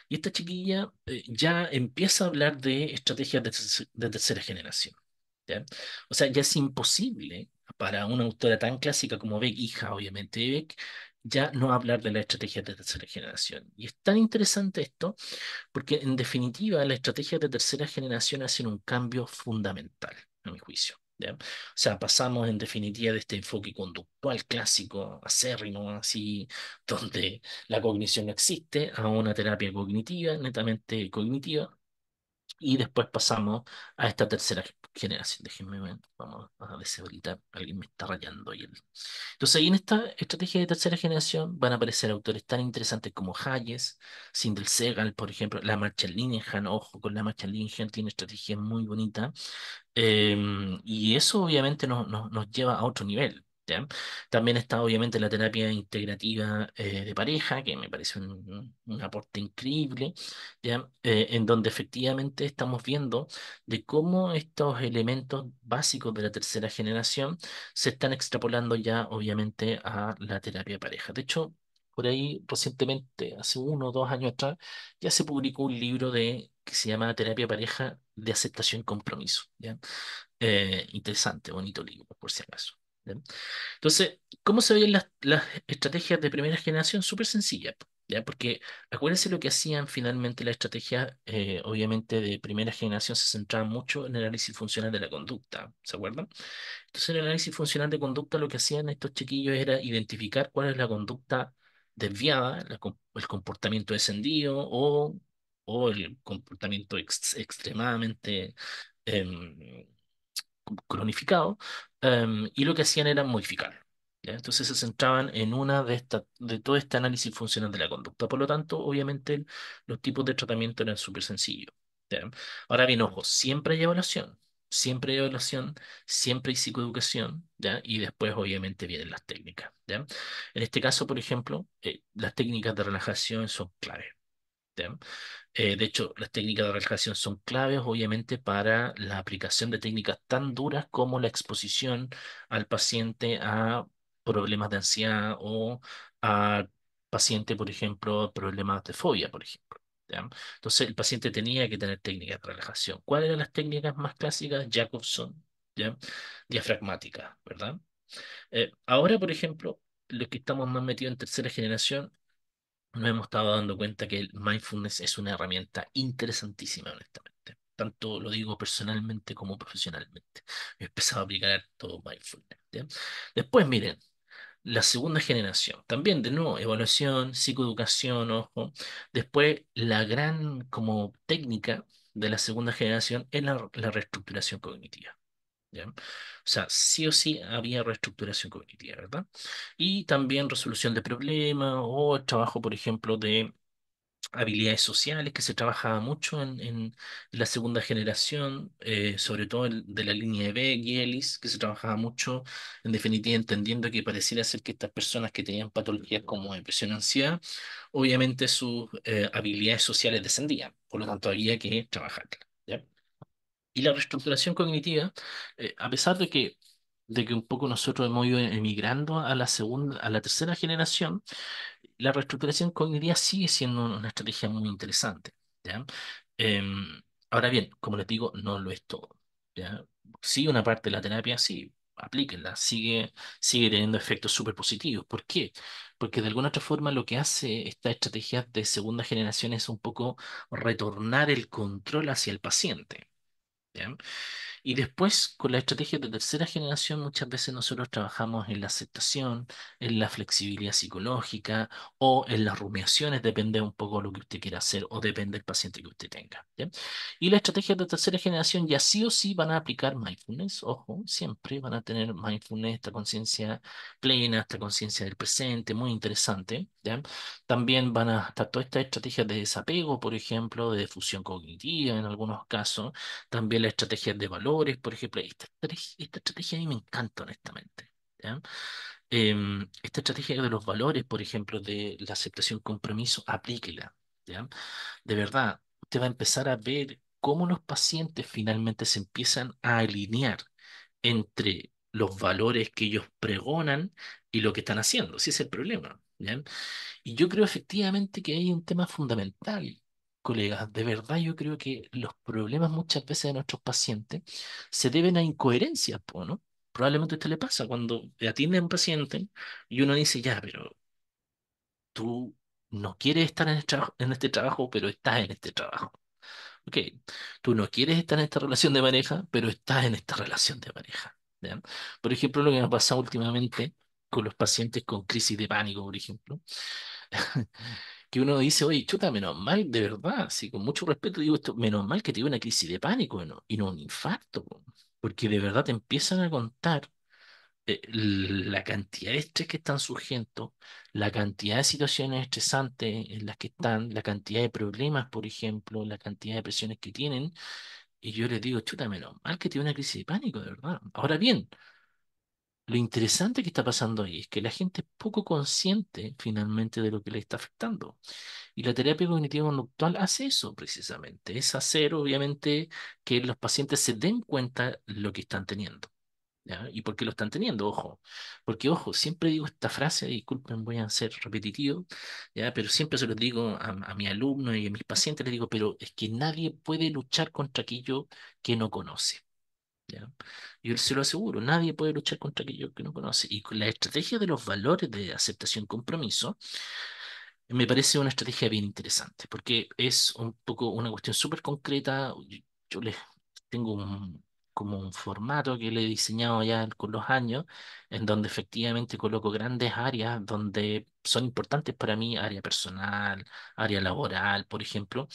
Y esta chiquilla ya empieza a hablar de estrategias de tercera generación. ¿Ya? O sea, ya es imposible para una autora tan clásica como Beck, hija obviamente de Beck, ya no hablar de las estrategias de tercera generación. Y es tan interesante esto porque en definitiva las estrategias de tercera generación hacen un cambio fundamental, a mi juicio. ¿Ya? O sea, pasamos en definitiva de este enfoque conductual clásico, acérrimo, así, donde la cognición no existe, a una terapia cognitiva, netamente cognitiva, Y después pasamos a esta tercera generación. Déjenme ver, vamos a ver si ahorita alguien me está rayando ahí. Entonces, ahí en esta estrategia de tercera generación van a aparecer autores tan interesantes como Hayes, Sindel Segal, por ejemplo, la Marshall Linehan. Ojo con la Marshall Linehan, tiene estrategias muy bonitas. Y eso obviamente nos lleva a otro nivel. ¿Ya? También está obviamente la terapia integrativa de pareja, que me parece un aporte increíble, ¿ya? En donde efectivamente estamos viendo de cómo estos elementos básicos de la tercera generación se están extrapolando ya obviamente a la terapia de pareja. De hecho, por ahí recientemente, hace 1 o 2 años atrás, ya se publicó un libro que se llama Terapia de Pareja de Aceptación y Compromiso. ¿Ya? Interesante, bonito libro, por si acaso. ¿Ya? Entonces, ¿cómo se veían las estrategias de primera generación? Súper sencilla, ¿ya? Porque acuérdense lo que hacían finalmente las estrategias, obviamente, de primera generación se centraban mucho en el análisis funcional de la conducta, ¿se acuerdan? Entonces, en el análisis funcional de conducta lo que hacían estos chiquillos era identificar cuál es la conducta desviada, el comportamiento descendido o el comportamiento extremadamente em, cronificado, y lo que hacían era modificarlo. ¿Ya? Entonces se centraban en una de todo este análisis funcional de la conducta. Por lo tanto, obviamente, los tipos de tratamiento eran súper sencillos. ¿Ya? Ahora bien, ojo, siempre hay evaluación, siempre hay psicoeducación, ¿ya? Y después, obviamente, vienen las técnicas, ¿ya? En este caso, por ejemplo, las técnicas de relajación son clave. ¿Ya? De hecho, las técnicas de relajación son claves, obviamente, para la aplicación de técnicas tan duras como la exposición al paciente a problemas de ansiedad o a paciente, por ejemplo, problemas de fobia, por ejemplo. ¿Ya? Entonces, el paciente tenía que tener técnicas de relajación. ¿Cuáles eran las técnicas más clásicas? Jacobson, ¿ya? Diafragmática, ¿verdad? Ahora, por ejemplo, los que estamos más metidos en tercera generación, nos hemos estado dando cuenta que el mindfulness es una herramienta interesantísima, honestamente. Tanto lo digo personalmente como profesionalmente. He empezado a aplicar todo mindfulness. ¿Ya? Después, miren, la segunda generación. También, de nuevo, evaluación, psicoeducación, ojo. Después, la gran como técnica de la segunda generación es la reestructuración cognitiva. ¿Ya? O sea, sí o sí había reestructuración cognitiva, ¿verdad? Y también resolución de problemas o el trabajo, por ejemplo, de habilidades sociales que se trabajaba mucho en la segunda generación, sobre todo de la línea de Beck y Ellis, que se trabajaba mucho, en definitiva, entendiendo que pareciera ser que estas personas que tenían patologías como depresión y ansiedad, obviamente sus habilidades sociales descendían, por lo tanto había que trabajarlas. ¿Ya? Y la reestructuración cognitiva, a pesar de que un poco nosotros hemos ido emigrando a la segunda, a la tercera generación, la reestructuración cognitiva sigue siendo una estrategia muy interesante, ¿ya? Ahora bien, como les digo, no lo es todo, ¿ya? Sí, una parte de la terapia, sí, aplíquenla, sigue teniendo efectos súper positivos. ¿Por qué? Porque de alguna otra forma lo que hace esta estrategia de segunda generación es un poco retornar el control hacia el paciente. ¿Ya? Y después, con la estrategia de tercera generación, muchas veces nosotros trabajamos en la aceptación, en la flexibilidad psicológica o en las rumiaciones, depende un poco de lo que usted quiera hacer o depende del paciente que usted tenga. ¿Ya? Y las estrategias de tercera generación ya sí o sí van a aplicar mindfulness, ojo, siempre van a tener mindfulness, esta conciencia plena, esta conciencia del presente, muy interesante. ¿Ya? También van a estar todas estas estrategias de desapego, por ejemplo, de fusión cognitiva en algunos casos, también las estrategias de valores, por ejemplo. Esta estrategia a mí me encanta, honestamente. ¿Ya? Esta estrategia de los valores, por ejemplo, de la aceptación compromiso, aplíquela. ¿Ya? De verdad, usted va a empezar a ver cómo los pacientes finalmente se empiezan a alinear entre los valores que ellos pregonan y lo que están haciendo. Ese es el problema. ¿Ya? Y yo creo efectivamente que hay un tema fundamental, colegas. De verdad, yo creo que los problemas muchas veces de nuestros pacientes se deben a incoherencias, po, ¿no? Probablemente a usted le pasa cuando atiende a un paciente y uno dice, ya, pero tú no quieres estar en este trabajo, pero estás en este trabajo. Ok, tú no quieres estar en esta relación de pareja, pero estás en esta relación de pareja. ¿Ya? Por ejemplo, lo que me ha pasado últimamente con los pacientes con crisis de pánico, por ejemplo. que uno dice, oye, chuta, menos mal, de verdad, sí, con mucho respeto digo esto, menos mal que te dio una crisis de pánico y no un infarto, po. Porque de verdad te empiezan a contar la cantidad de estrés que están surgiendo, la cantidad de situaciones estresantes en las que están, la cantidad de problemas, por ejemplo, la cantidad de presiones que tienen, y yo les digo, chuta, menos mal que tiene una crisis de pánico, de verdad. Ahora bien, lo interesante que está pasando ahí es que la gente es poco consciente finalmente de lo que le está afectando. Y la terapia cognitivo-conductual hace eso precisamente, es hacer obviamente que los pacientes se den cuenta lo que están teniendo. ¿Ya? ¿Y por qué lo están teniendo? Ojo, porque ojo, siempre digo esta frase, disculpen, voy a ser repetitivo, ¿ya? Pero siempre se lo digo a mi alumno y a mis pacientes, les digo, pero es que nadie puede luchar contra aquello que no conoce. ¿Ya? Yo se lo aseguro, nadie puede luchar contra aquello que no conoce. Y con la estrategia de los valores de aceptación compromiso, me parece una estrategia bien interesante, porque es un poco una cuestión súper concreta. Yo les tengo como un formato que le he diseñado ya con los años, en donde efectivamente coloco grandes áreas donde son importantes para mí, área personal, área laboral, por ejemplo,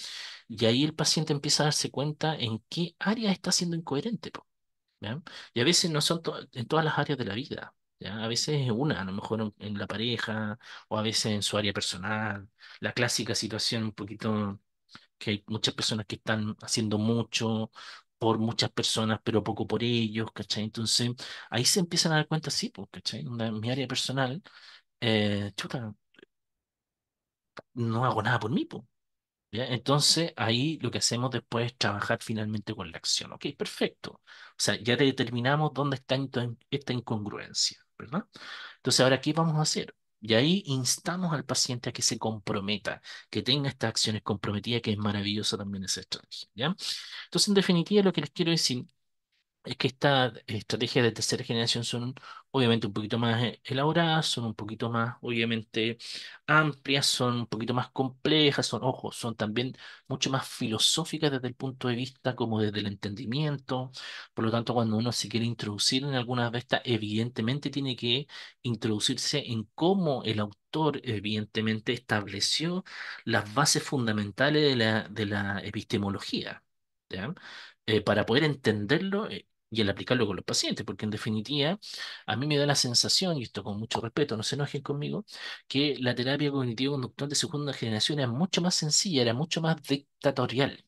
y ahí el paciente empieza a darse cuenta en qué área está siendo incoherente, po, ¿ya? Y a veces no son en todas las áreas de la vida. ¿Ya? A veces es una, a lo mejor en la pareja o a veces en su área personal. La clásica situación un poquito que hay muchas personas que están haciendo mucho por muchas personas, pero poco por ellos, ¿cachai? Entonces ahí se empiezan a dar cuenta, sí, pues, ¿cachai? En mi área personal, chuta, no hago nada por mí, pues. ¿Ya? Entonces, ahí lo que hacemos después es trabajar finalmente con la acción. Ok, perfecto. O sea, ya determinamos dónde está esta incongruencia, ¿verdad? Entonces, ahora, ¿qué vamos a hacer? Y ahí instamos al paciente a que se comprometa, que tenga estas acciones comprometidas, que es maravillosa también esa estrategia, ¿ya? Entonces, en definitiva, lo que les quiero decir es que estas estrategias de tercera generación son obviamente un poquito más elaboradas, son un poquito más obviamente amplias, son un poquito más complejas, son, ojo, son también mucho más filosóficas desde el punto de vista como desde el entendimiento. Por lo tanto, cuando uno se quiere introducir en alguna de estas, evidentemente tiene que introducirse en cómo el autor evidentemente estableció las bases fundamentales de la epistemología. ¿Ya? Para poder entenderlo y el aplicarlo con los pacientes, porque en definitiva a mí me da la sensación, y esto con mucho respeto, no se enojen conmigo, que la terapia cognitivo-conductual de segunda generación era mucho más sencilla, era mucho más dictatorial.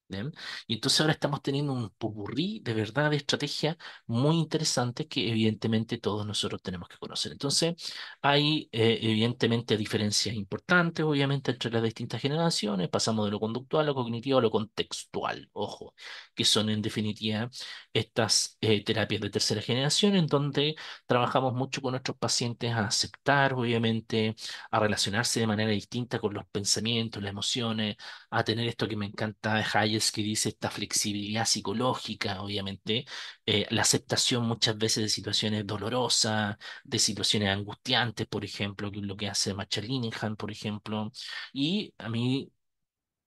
¿Bien? Y entonces ahora estamos teniendo un popurrí de verdad de estrategias muy interesantes que evidentemente todos nosotros tenemos que conocer. Entonces hay evidentemente diferencias importantes, obviamente, entre las distintas generaciones. Pasamos de lo conductual a lo cognitivo a lo contextual, ojo, que son en definitiva estas terapias de tercera generación en donde trabajamos mucho con nuestros pacientes a aceptar, obviamente, a relacionarse de manera distinta con los pensamientos, las emociones, a tener esto que me encanta de Hayes, que dice esta flexibilidad psicológica, obviamente, la aceptación muchas veces de situaciones dolorosas, de situaciones angustiantes, por ejemplo, que es lo que hace Marshall Linehan, por ejemplo, y a mí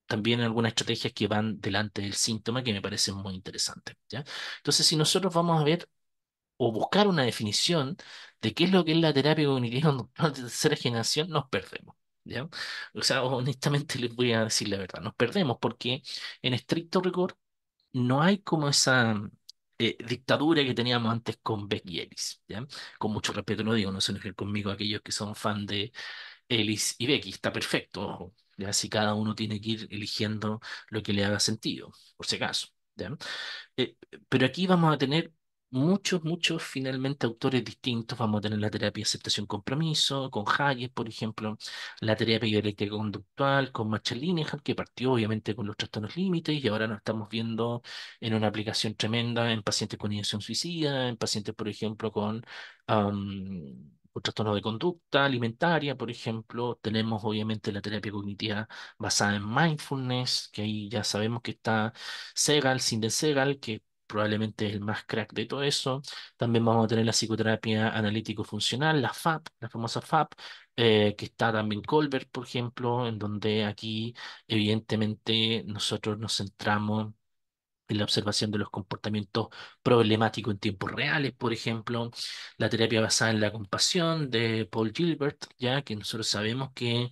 también algunas estrategias que van delante del síntoma que me parecen muy interesantes, ¿ya? Entonces, si nosotros vamos a ver o buscar una definición de qué es lo que es la terapia cognitiva conductual de tercera generación, nos perdemos. ¿Ya? O sea, honestamente les voy a decir la verdad, nos perdemos porque en estricto rigor no hay como esa dictadura que teníamos antes con Beck y Ellis, ¿ya? Con mucho respeto lo digo, no se enojen conmigo aquellos que son fan de Ellis y Becky, está perfecto, ojo, ya si cada uno tiene que ir eligiendo lo que le haga sentido, por si acaso, ¿ya? Pero aquí vamos a tener muchos finalmente autores distintos. Vamos a tener la terapia de aceptación compromiso, con Hayek, por ejemplo, la terapia dialéctica conductual, con Marshall Linehan, que partió obviamente con los trastornos límites y ahora nos estamos viendo en una aplicación tremenda en pacientes con ideación suicida, en pacientes, por ejemplo, con trastornos de conducta alimentaria, por ejemplo. Tenemos obviamente la terapia cognitiva basada en mindfulness, que ahí ya sabemos que está Segal, Sinden Segal, que probablemente es el más crack de todo eso. También vamos a tener la psicoterapia analítico-funcional, la FAP, la famosa FAP, que está también Colbert, por ejemplo, en donde aquí evidentemente nosotros nos centramos en la observación de los comportamientos problemáticos en tiempos reales, por ejemplo, la terapia basada en la compasión de Paul Gilbert, ya que nosotros sabemos que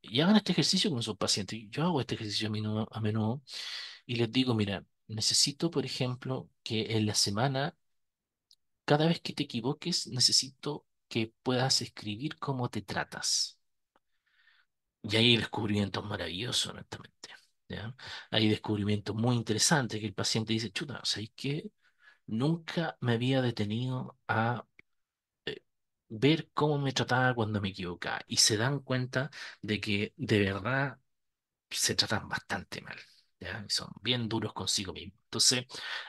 y hagan este ejercicio con sus pacientes. Yo hago este ejercicio a menudo y les digo, mira, necesito, por ejemplo, que en la semana, cada vez que te equivoques, necesito que puedas escribir cómo te tratas. Y hay descubrimientos maravillosos, honestamente. ¿Ya? Hay descubrimientos muy interesantes que el paciente dice, chuta, ¿sabes qué? Nunca me había detenido a eh, ver cómo me trataba cuando me equivocaba. Y se dan cuenta de que de verdad se tratan bastante mal, ¿ya? Y son bien duros consigo mismos. Entonces,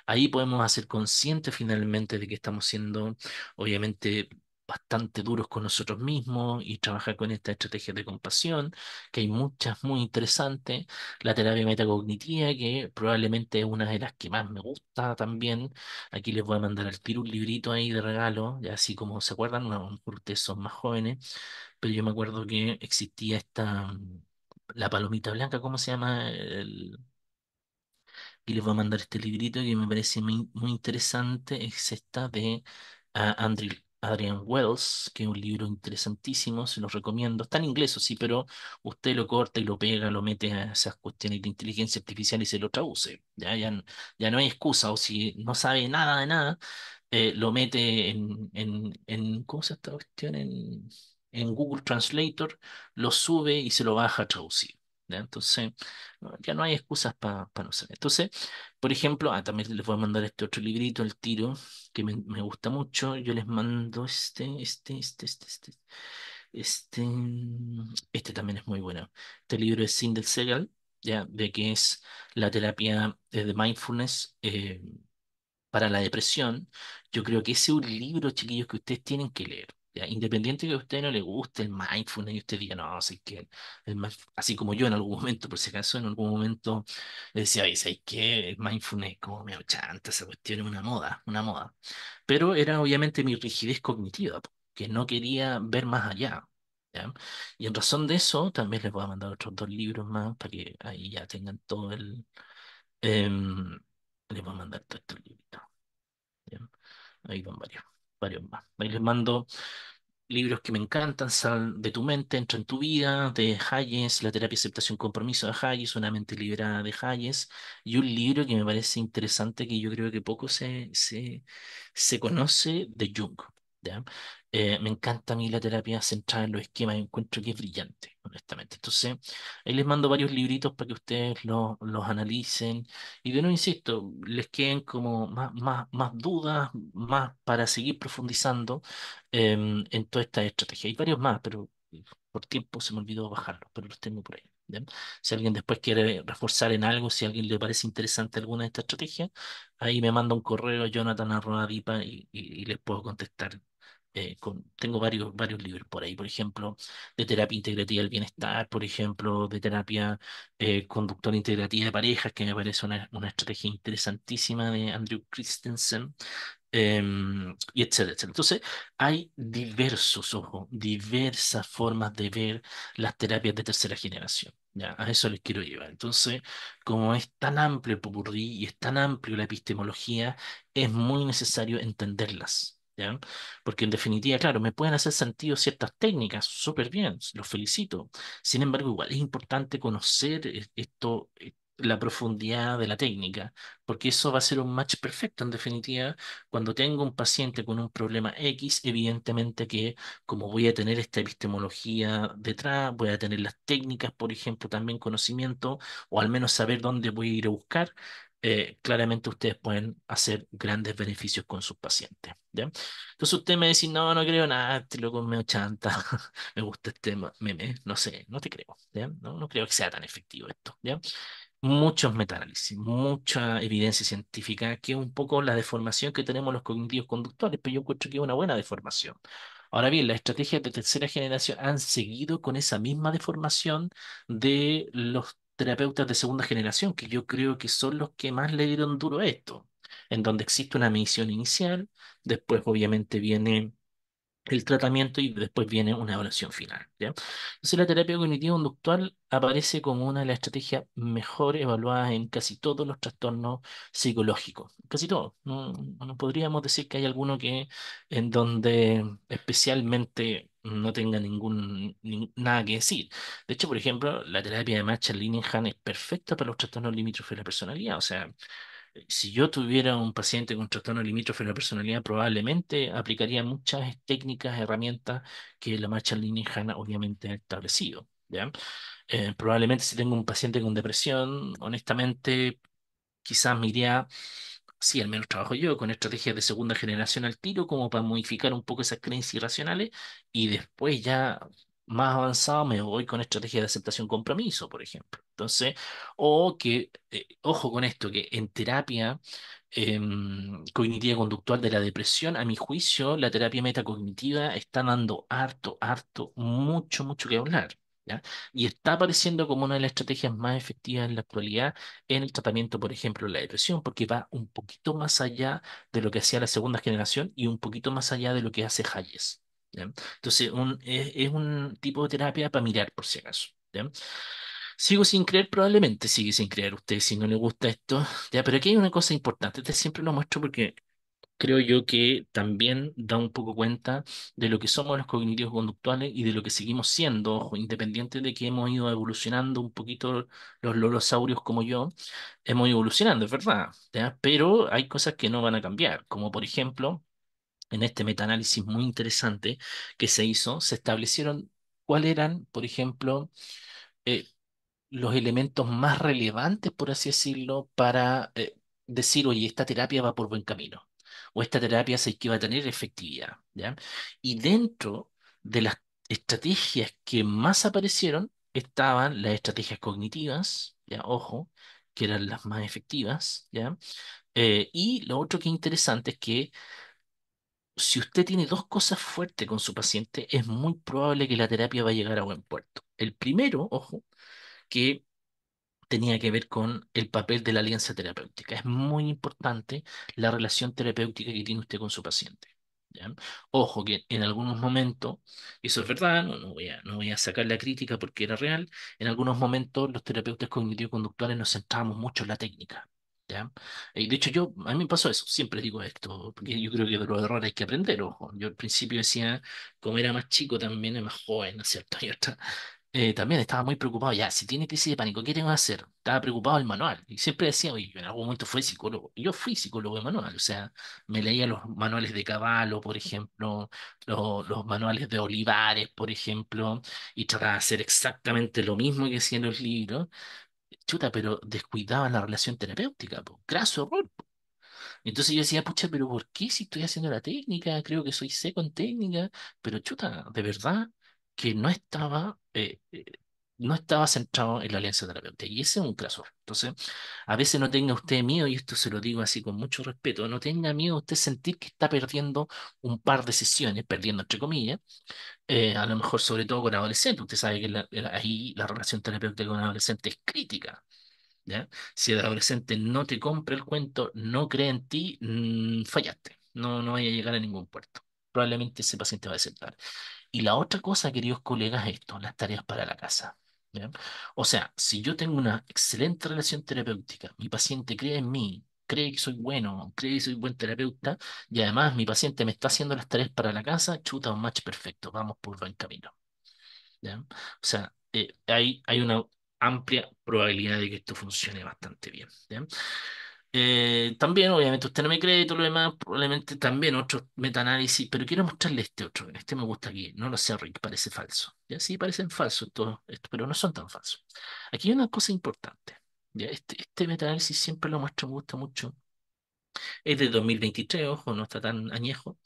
ahí podemos hacer consciente finalmente de que estamos siendo, obviamente, bastante duros con nosotros mismos y trabajar con esta estrategia de compasión, que hay muchas muy interesantes. La terapia metacognitiva, que probablemente es una de las que más me gusta también. Aquí les voy a mandar al tiro un librito ahí de regalo, ya así como se acuerdan, no, a lo mejor ustedes son más jóvenes, pero yo me acuerdo que existía la palomita blanca, ¿cómo se llama? Y les voy a mandar este librito que me parece muy interesante. Es esta de Adrian Wells, que es un libro interesantísimo, se los recomiendo. Está en inglés, sí, pero usted lo corta y lo pega, lo mete a esas cuestiones de inteligencia artificial y se lo traduce. Ya no hay excusa, o si no sabe nada de nada, lo mete ¿cómo se llama esta cuestión? En Google Translator, lo sube y se lo baja a traducir. ¿Ya? Entonces, no, ya no hay excusas para no saber. Entonces, por ejemplo, también les voy a mandar este otro librito, El Tiro, que me gusta mucho. Yo les mando este también es muy bueno. Este libro es Sindel Segal, ya, de que es la terapia de mindfulness. Para la depresión, yo creo que ese es un libro, chiquillos, que ustedes tienen que leer. ¿Ya? Independiente de que a usted no le guste el mindfulness y usted diga, no, sé que así como yo en algún momento, por si acaso, en algún momento le decía, oye, ¿sabes qué? El mindfulness es como medio chanta, esa cuestión es una moda. Pero era obviamente mi rigidez cognitiva, po, que no quería ver más allá. ¿Ya? Y en razón de eso, también les voy a mandar otros dos libros más para que ahí ya tengan todo em, les voy a mandar todos estos libritos. ¿Ya? Ahí van varios más. Ahí les mando libros que me encantan: Sal de tu mente, Entra en tu vida, de Hayes, La terapia aceptación compromiso de Hayes, Una mente liberada de Hayes, y un libro que me parece interesante, que yo creo que poco se conoce, de Jung. ¿Ya? Me encanta a mí la terapia centrada en los esquemas, encuentro que es brillante, honestamente. Entonces, ahí les mando varios libritos para que ustedes los analicen y de nuevo, insisto, les queden como más dudas, más para seguir profundizando en toda esta estrategia. Hay varios más, pero por tiempo se me olvidó bajarlos, pero los tengo por ahí. ¿Ya? Si alguien después quiere reforzar en algo, si a alguien le parece interesante alguna de estas estrategias, ahí me manda un correo a jonathan@dipa y les puedo contestar. Tengo varios libros por ahí, por ejemplo, de terapia integrativa del bienestar, por ejemplo, de terapia conductora integrativa de parejas, que me parece una estrategia interesantísima, de Andrew Christensen, y etcétera, etcétera. Entonces, hay diversas formas de ver las terapias de tercera generación. ¿Ya? A eso les quiero llevar. Entonces, como es tan amplio el popurrí y es tan amplio la epistemología, es muy necesario entenderlas. ¿Ya? Porque en definitiva, claro, me pueden hacer sentido ciertas técnicas, súper bien, los felicito. Sin embargo, igual es importante conocer la profundidad de la técnica, porque eso va a ser un match perfecto en definitiva cuando tengo un paciente con un problema X. Evidentemente que como voy a tener esta epistemología detrás, voy a tener las técnicas, por ejemplo, también conocimiento, o al menos saber dónde voy a ir a buscar, claramente ustedes pueden hacer grandes beneficios con sus pacientes. ¿Ya? Entonces usted me dice, no, no creo nada, este loco me chanta, me gusta este meme, no sé, no te creo. ¿Ya? No, no creo que sea tan efectivo esto. ¿Ya? Muchos metaanálisis, mucha evidencia científica, que es un poco la deformación que tenemos los cognitivos conductuales, pero yo encuentro que es una buena deformación. Ahora bien, las estrategias de tercera generación han seguido con esa misma deformación de los terapeutas de segunda generación, que yo creo que son los que más le dieron duro a esto, en donde existe una medición inicial, después obviamente viene el tratamiento y después viene una evaluación final, ¿ya? Entonces la terapia cognitivo-conductual aparece como una de las estrategias mejor evaluadas en casi todos los trastornos psicológicos, casi todos. No podríamos decir que hay alguno que en donde especialmente no tenga nada que decir. De hecho, por ejemplo, la terapia de Marshall-Linehan es perfecta para los trastornos limítrofes de la personalidad. O sea, si yo tuviera un paciente con trastorno limítrofe de la personalidad, probablemente aplicaría muchas técnicas, herramientas que la marcha Linehan obviamente ha establecido, ¿ya? Probablemente si tengo un paciente con depresión, honestamente, quizás me iría, sí, al menos trabajo yo con estrategias de segunda generación al tiro, como para modificar un poco esas creencias irracionales, y después ya más avanzado me voy con estrategias de aceptación compromiso, por ejemplo. Entonces, o que, ojo con esto, que en terapia cognitiva conductual de la depresión, a mi juicio, la terapia metacognitiva está dando mucho que hablar. ¿Ya? Y está apareciendo como una de las estrategias más efectivas en la actualidad en el tratamiento, por ejemplo, de la depresión, porque va un poquito más allá de lo que hacía la segunda generación y un poquito más allá de lo que hace Hayes. ¿Ya? Entonces, es un tipo de terapia para mirar, por si acaso. ¿Ya? Sigo sin creer, probablemente sigue sin creer usted si no le gusta esto. Ya, pero aquí hay una cosa importante, este siempre lo muestro porque creo yo que también da un poco cuenta de lo que somos los cognitivos conductuales y de lo que seguimos siendo, ojo, independiente de que hemos ido evolucionando un poquito los lorosaurios como yo, hemos ido evolucionando, es verdad, ¿ya? Pero hay cosas que no van a cambiar, como por ejemplo, en este metaanálisis muy interesante que se hizo, se establecieron cuáles eran, por ejemplo, eh, los elementos más relevantes, por así decirlo, para decir, oye, esta terapia va por buen camino, o esta terapia sí que va a tener efectividad, ¿ya? Y dentro de las estrategias que más aparecieron estaban las estrategias cognitivas, ¿ya? Ojo, que eran las más efectivas, ¿ya? Y lo otro que es interesante es que si usted tiene dos cosas fuertes con su paciente, es muy probable que la terapia va a llegar a buen puerto. El primero, ojo, que tenía que ver con el papel de la alianza terapéutica. Es muy importante la relación terapéutica que tiene usted con su paciente. ¿Ya? Ojo que en algunos momentos, y eso es verdad, no voy a sacar la crítica porque era real, en algunos momentos los terapeutas cognitivo-conductuales nos centrábamos mucho en la técnica. ¿Ya? Y de hecho a mí me pasó eso, siempre digo esto, porque yo creo que de los errores hay que aprender, ojo. Yo al principio decía, como era más chico también, era más joven, ¿no es cierto? También estaba muy preocupado, ya, si tiene crisis de pánico, ¿qué tengo que hacer? Estaba preocupado del manual. Y siempre decía, oye, yo en algún momento fui psicólogo. Yo fui psicólogo de manual, o sea, me leía los manuales de Cavallo, por ejemplo, los manuales de Olivares, por ejemplo, y trataba de hacer exactamente lo mismo que hacían los libros. Chuta, pero descuidaba la relación terapéutica, po. Graso error. Entonces yo decía, pucha, pero ¿por qué si estoy haciendo la técnica? Creo que soy seco en técnica, pero chuta, de verdad que no estaba centrado en la alianza terapéutica. Y ese es un caso. Entonces, a veces no tenga usted miedo, y esto se lo digo así con mucho respeto, no tenga miedo usted sentir que está perdiendo un par de sesiones, perdiendo entre comillas, a lo mejor sobre todo con adolescentes. Usted sabe que ahí la relación terapéutica con adolescentes es crítica. ¿Ya? Si el adolescente no te compra el cuento, no cree en ti, fallaste. No vaya a llegar a ningún puerto. Probablemente ese paciente va a desertar. Y la otra cosa, queridos colegas, es esto, las tareas para la casa. ¿Ya? O sea, si yo tengo una excelente relación terapéutica, mi paciente cree en mí, cree que soy bueno, cree que soy buen terapeuta, y además mi paciente me está haciendo las tareas para la casa, chuta, un match perfecto, vamos por buen camino. ¿Ya? O sea, hay una amplia probabilidad de que esto funcione bastante bien. ¿Ya? También, obviamente, usted no me cree y todo lo demás, probablemente también otro metaanálisis, pero quiero mostrarle este otro. Este me gusta aquí, no lo sé, Rick, parece falso. Ya sí, parecen falsos esto, pero no son tan falsos. Aquí hay una cosa importante. ¿Ya? Este metaanálisis siempre lo muestro, me gusta mucho. Es de 2023, ojo, no está tan añejo.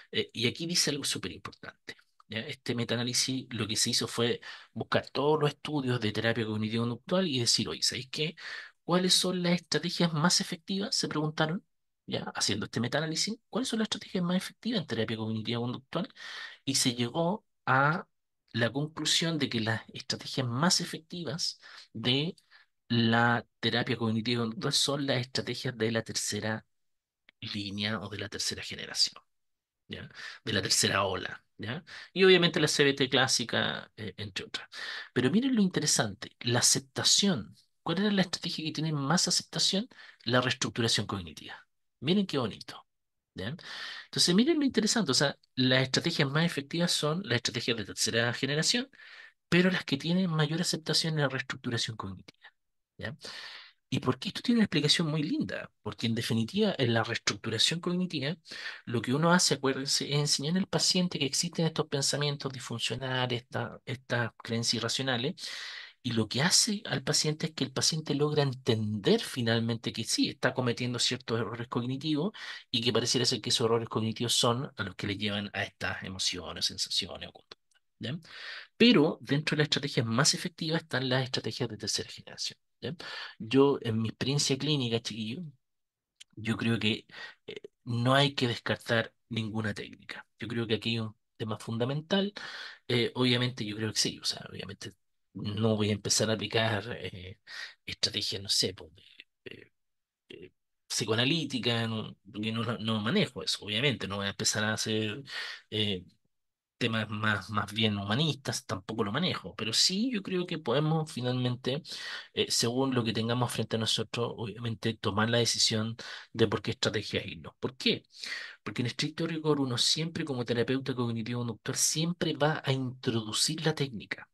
Y aquí dice algo súper importante. Este metaanálisis lo que se hizo fue buscar todos los estudios de terapia cognitivo-conductual y decir, oye, ¿sabéis qué? ¿Cuáles son las estrategias más efectivas? Se preguntaron, ya, haciendo este metaanálisis, ¿cuáles son las estrategias más efectivas en terapia cognitiva-conductual? Y se llegó a la conclusión de que las estrategias más efectivas de la terapia cognitiva-conductual son las estrategias de la tercera línea o de la tercera generación. ¿Ya? De la tercera ola. ¿ya? Y obviamente la CBT clásica, entre otras. Pero miren lo interesante, la aceptación. ¿Cuál era la estrategia que tiene más aceptación? La reestructuración cognitiva. Miren qué bonito. ¿Ya? Entonces, miren lo interesante. O sea, las estrategias más efectivas son las estrategias de tercera generación, pero las que tienen mayor aceptación en la reestructuración cognitiva. ¿Ya? ¿Y por qué esto tiene una explicación muy linda? Porque en definitiva, en la reestructuración cognitiva, lo que uno hace, acuérdense, es enseñar al paciente que existen estos pensamientos disfuncionales, estas creencias irracionales, y lo que hace al paciente es que el paciente logra entender finalmente que sí, está cometiendo ciertos errores cognitivos y que pareciera ser que esos errores cognitivos son a los que le llevan a estas emociones, sensaciones o conductas. ¿Ya? Pero dentro de las estrategias más efectivas están las estrategias de tercera generación. ¿Ya? Yo, en mi experiencia clínica, chiquillo, yo creo que no hay que descartar ninguna técnica. Yo creo que aquí hay un tema fundamental. Obviamente, yo creo que sí. O sea, obviamente no voy a empezar a aplicar estrategias, no sé, pues, de- eh, psicoanalítica, no, porque no manejo eso, obviamente. No voy a empezar a hacer eh, temas más bien humanistas, tampoco lo manejo, pero sí yo creo que podemos finalmente, según lo que tengamos frente a nosotros, obviamente tomar la decisión de por qué estrategia irnos. ¿Por qué? Porque en estricto rigor uno siempre como terapeuta cognitivo conductual siempre va a introducir la técnica,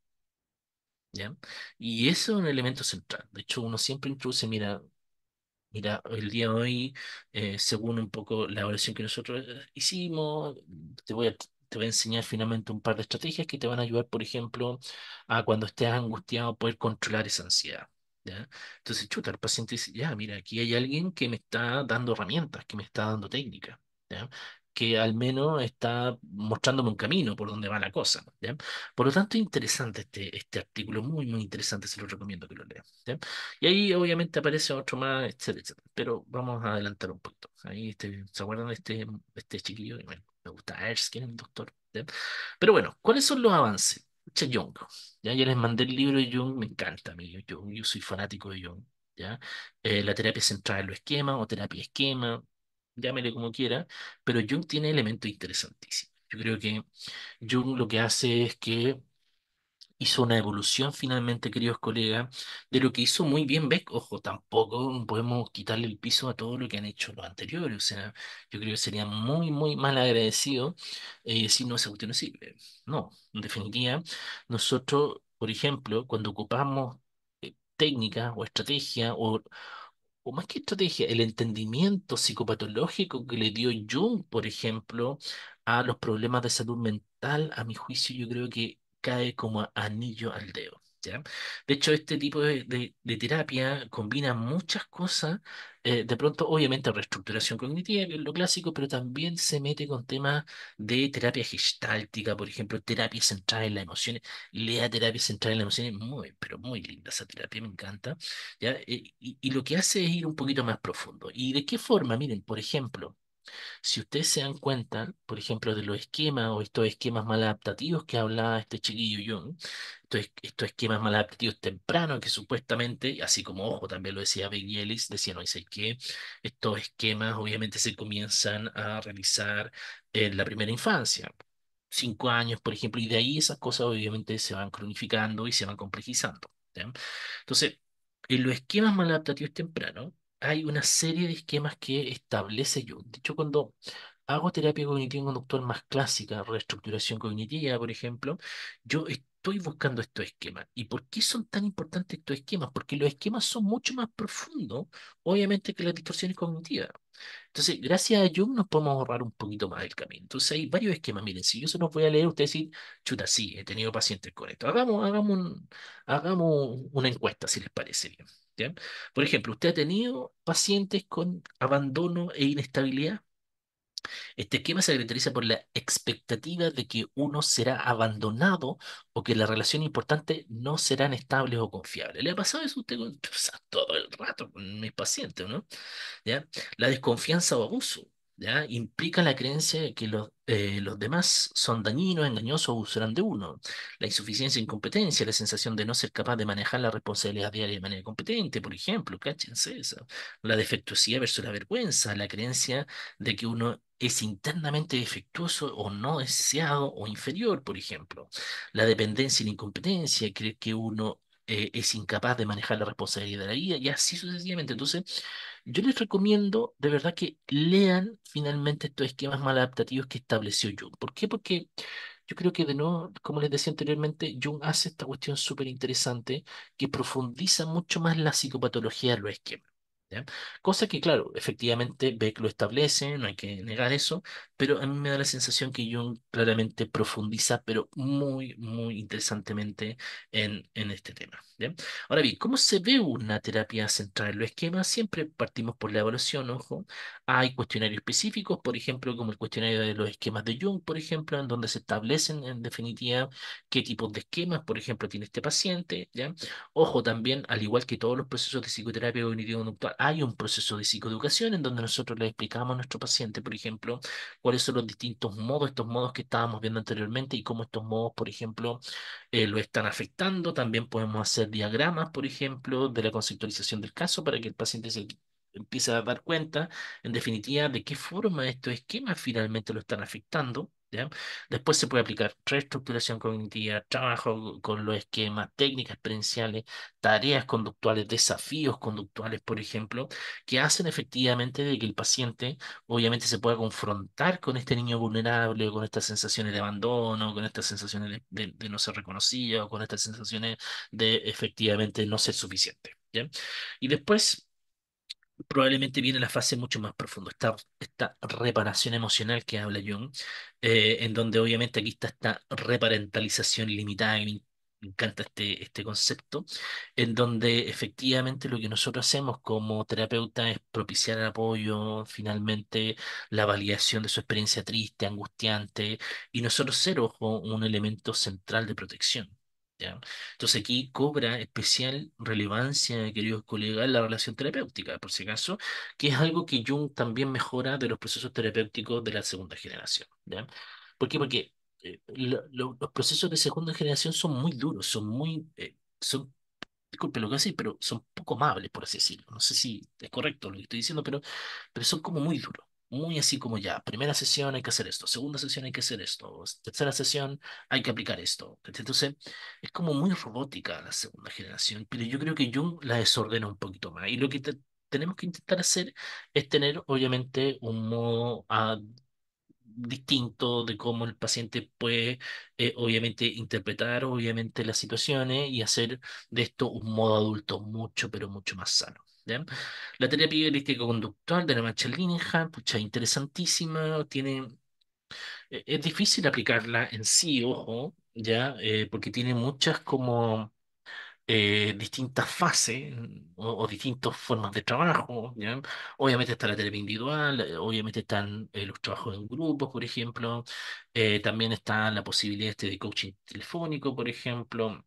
¿ya? Y eso es un elemento central. De hecho, uno siempre introduce, mira, el día de hoy, según un poco la evaluación que nosotros hicimos, te voy a enseñar finalmente un par de estrategias que te van a ayudar, por ejemplo, a cuando estés angustiado poder controlar esa ansiedad. ¿Ya? Entonces, chuta, el paciente dice, ya, mira, aquí hay alguien que me está dando herramientas, que me está dando técnicas, ¿ya? Que al menos está mostrándome un camino por donde va la cosa, ¿ya? Por lo tanto, interesante este artículo, muy interesante, se lo recomiendo que lo leas. ¿Ya? Y ahí obviamente aparece otro más, etcétera, etcétera. Pero vamos a adelantar un poquito. Ahí ¿se acuerdan de este chiquillo? Bueno, me gusta Erskine, el doctor. ¿Ya? Pero bueno, ¿cuáles son los avances? Jung. Ya les mandé el libro de Jung, me encanta a mí. Yo soy fanático de Jung. ¿Ya? La terapia centrada en los esquemas o terapia esquema, llámele como quiera, pero Jung tiene elementos interesantísimos. Yo creo que Jung lo que hace es que hizo una evolución finalmente, queridos colegas, de lo que hizo muy bien Beck. Ojo, tampoco podemos quitarle el piso a todo lo que han hecho los anteriores. O sea, yo creo que sería muy mal agradecido decir no, esa cuestión no sirve. No, en definitiva, nosotros, por ejemplo, cuando ocupamos técnicas o estrategias o más que estrategia, el entendimiento psicopatológico que le dio Jung, por ejemplo, a los problemas de salud mental, a mi juicio, yo creo que cae como anillo al dedo. ¿Ya? De hecho, este tipo de terapia combina muchas cosas, de pronto, obviamente, reestructuración cognitiva, que es lo clásico, pero también se mete con temas de terapia gestáltica, por ejemplo, terapia centrada en las emociones. Lea terapia centrada en las emociones, pero muy linda esa terapia, me encanta. ¿Ya? Y lo que hace es ir un poquito más profundo. ¿Y de qué forma? Miren, por ejemplo, si ustedes se dan cuenta, por ejemplo, de los esquemas o estos esquemas maladaptativos que hablaba este chiquillo Jung, estos esquemas maladaptativos tempranos que supuestamente, así como ojo, también lo decía Becky Ellis, decía, no dice que estos esquemas obviamente se comienzan a realizar en la primera infancia. 5 años, por ejemplo, y de ahí esas cosas obviamente se van cronificando y se van complejizando. ¿Ya? Entonces, en los esquemas maladaptativos tempranos, hay una serie de esquemas que establece yo. De hecho, cuando hago terapia cognitivo-conductual más clásica, reestructuración cognitiva, por ejemplo, yo estoy buscando estos esquemas. ¿Y por qué son tan importantes estos esquemas? Porque los esquemas son mucho más profundos, obviamente, que las distorsiones cognitivas. Entonces, gracias a Jung nos podemos ahorrar un poquito más el camino. Entonces, hay varios esquemas. Miren, si yo se los voy a leer, ustedes decir, chuta, sí, he tenido pacientes con esto. Hagamos una encuesta, si les parece bien. ¿Ya? Por ejemplo, ¿usted ha tenido pacientes con abandono e inestabilidad? Este esquema se caracteriza por la expectativa de que uno será abandonado o que las relaciones importantes no serán estables o confiables. ¿Le ha pasado eso a usted o sea, todo el rato con mis pacientes, ¿no? ¿Ya? La desconfianza o abuso. ¿ya? Implica la creencia de que los demás son dañinos, engañosos o usarán de uno. La insuficiencia e incompetencia, la sensación de no ser capaz de manejar la responsabilidad diaria de manera competente, por ejemplo, cáchense eso. La defectuosidad versus la vergüenza, la creencia de que uno es internamente defectuoso o no deseado o inferior, por ejemplo. La dependencia y la incompetencia, creer que uno es incapaz de manejar la responsabilidad de la vida y así sucesivamente. Entonces, yo les recomiendo de verdad que lean finalmente estos esquemas maladaptativos que estableció Jung. ¿Por qué? Porque yo creo que de nuevo, como les decía anteriormente, Jung hace esta cuestión súper interesante que profundiza mucho más la psicopatología de los esquemas. ¿Ya? Cosa que, claro, efectivamente Beck lo establece, no hay que negar eso, pero a mí me da la sensación que Jung claramente profundiza, pero muy, muy interesantemente en este tema. ¿Ya? Ahora bien, ¿cómo se ve una terapia centrada en los esquemas? Siempre partimos por la evaluación, ojo. Hay cuestionarios específicos, por ejemplo, como el cuestionario de los esquemas de Jung, por ejemplo, en donde se establecen en definitiva qué tipos de esquemas, por ejemplo, tiene este paciente, ¿ya? Ojo también, al igual que todos los procesos de psicoterapia cognitivo-conductual, hay un proceso de psicoeducación en donde nosotros le explicamos a nuestro paciente, por ejemplo, cuáles son los distintos modos, estos modos que estábamos viendo anteriormente y cómo estos modos, por ejemplo, lo están afectando. También podemos hacer diagramas, por ejemplo, de la conceptualización del caso para que el paciente se empiece a dar cuenta, en definitiva, de qué forma estos esquemas finalmente lo están afectando. ¿Ya? Después se puede aplicar reestructuración cognitiva, trabajo con los esquemas, técnicas experienciales, tareas conductuales, desafíos conductuales, por ejemplo, que hacen efectivamente de que el paciente obviamente se pueda confrontar con este niño vulnerable, con estas sensaciones de abandono, con estas sensaciones de no ser reconocido, con estas sensaciones de efectivamente no ser suficiente. ¿Ya? Y después probablemente viene la fase mucho más profunda, esta reparación emocional que habla Jung, en donde obviamente aquí está esta reparentalización limitada, y me encanta este concepto, en donde efectivamente lo que nosotros hacemos como terapeuta es propiciar el apoyo, finalmente la validación de su experiencia triste, angustiante, y nosotros ser, ojo, un elemento central de protección. ¿Ya? Entonces aquí cobra especial relevancia, queridos colegas, la relación terapéutica, por si acaso, que es algo que Jung también mejora de los procesos terapéuticos de la segunda generación. ¿Ya? ¿Por qué? Porque los procesos de segunda generación son muy duros, son, disculpe lo que así, pero son poco amables, por así decirlo. No sé si es correcto lo que estoy diciendo, pero son como muy duros. Muy así como ya, primera sesión hay que hacer esto, segunda sesión hay que hacer esto, tercera sesión hay que aplicar esto. Entonces, es como muy robótica la segunda generación, pero yo creo que Jung la desordena un poquito más. Y lo que tenemos que intentar hacer es tener, obviamente, un modo distinto de cómo el paciente puede, obviamente, interpretar, obviamente, las situaciones y hacer de esto un modo adulto mucho, pero mucho más sano. ¿Ya? La terapia dialéctica conductual de la Marshall Linehan, pucha, interesantísima, es difícil aplicarla en sí, ojo, ¿ya? Porque tiene muchas como distintas fases o distintas formas de trabajo, ¿ya? Obviamente está la terapia individual, obviamente están los trabajos en grupos, por ejemplo, también está la posibilidad de coaching telefónico, por ejemplo.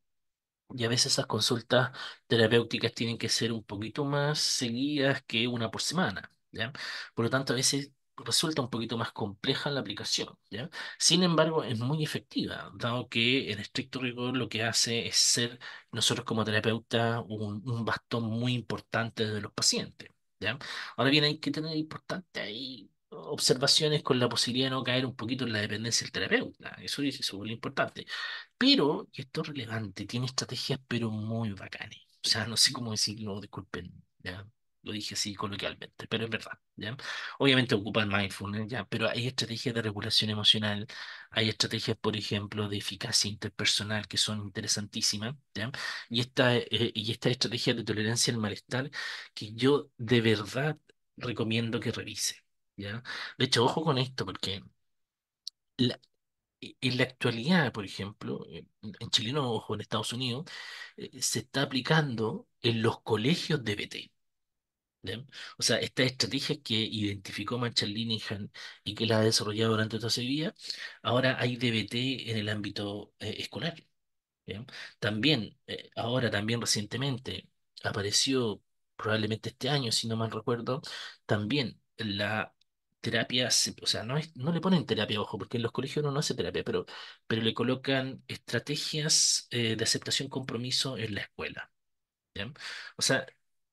Y a veces esas consultas terapéuticas tienen que ser un poquito más seguidas que una por semana, ¿ya? Por lo tanto, a veces resulta un poquito más compleja la aplicación, ¿ya? Sin embargo, es muy efectiva, dado que en estricto rigor lo que hace es ser nosotros como terapeuta un bastón muy importante de los pacientes, ¿ya? Ahora bien, hay que tener importante ahí observaciones con la posibilidad de no caer un poquito en la dependencia del terapeuta. Eso es muy importante. Pero, y esto es relevante, tiene estrategias pero muy bacanes. O sea, no sé cómo decirlo, disculpen, ya. Lo dije así coloquialmente, pero es verdad, ¿ya? Obviamente ocupan mindfulness, ¿ya? Pero hay estrategias de regulación emocional, hay estrategias, por ejemplo, de eficacia interpersonal que son interesantísimas, ¿ya? Y esta estrategia de tolerancia al malestar que yo de verdad recomiendo que revise, ¿ya? De hecho, ojo con esto, porque en la actualidad, por ejemplo, en Chile no, ojo, en Estados Unidos, se está aplicando en los colegios DBT. ¿Ya? O sea, esta estrategia que identificó Marshall Linehan y que la ha desarrollado durante toda su vida, ahora hay DBT en el ámbito escolar. ¿Ya? También, ahora también recientemente apareció, probablemente este año, si no mal recuerdo, también terapias, o sea, no le ponen terapia, ojo, porque en los colegios uno no hace terapia, pero le colocan estrategias de aceptación compromiso en la escuela. ¿Ya? O sea,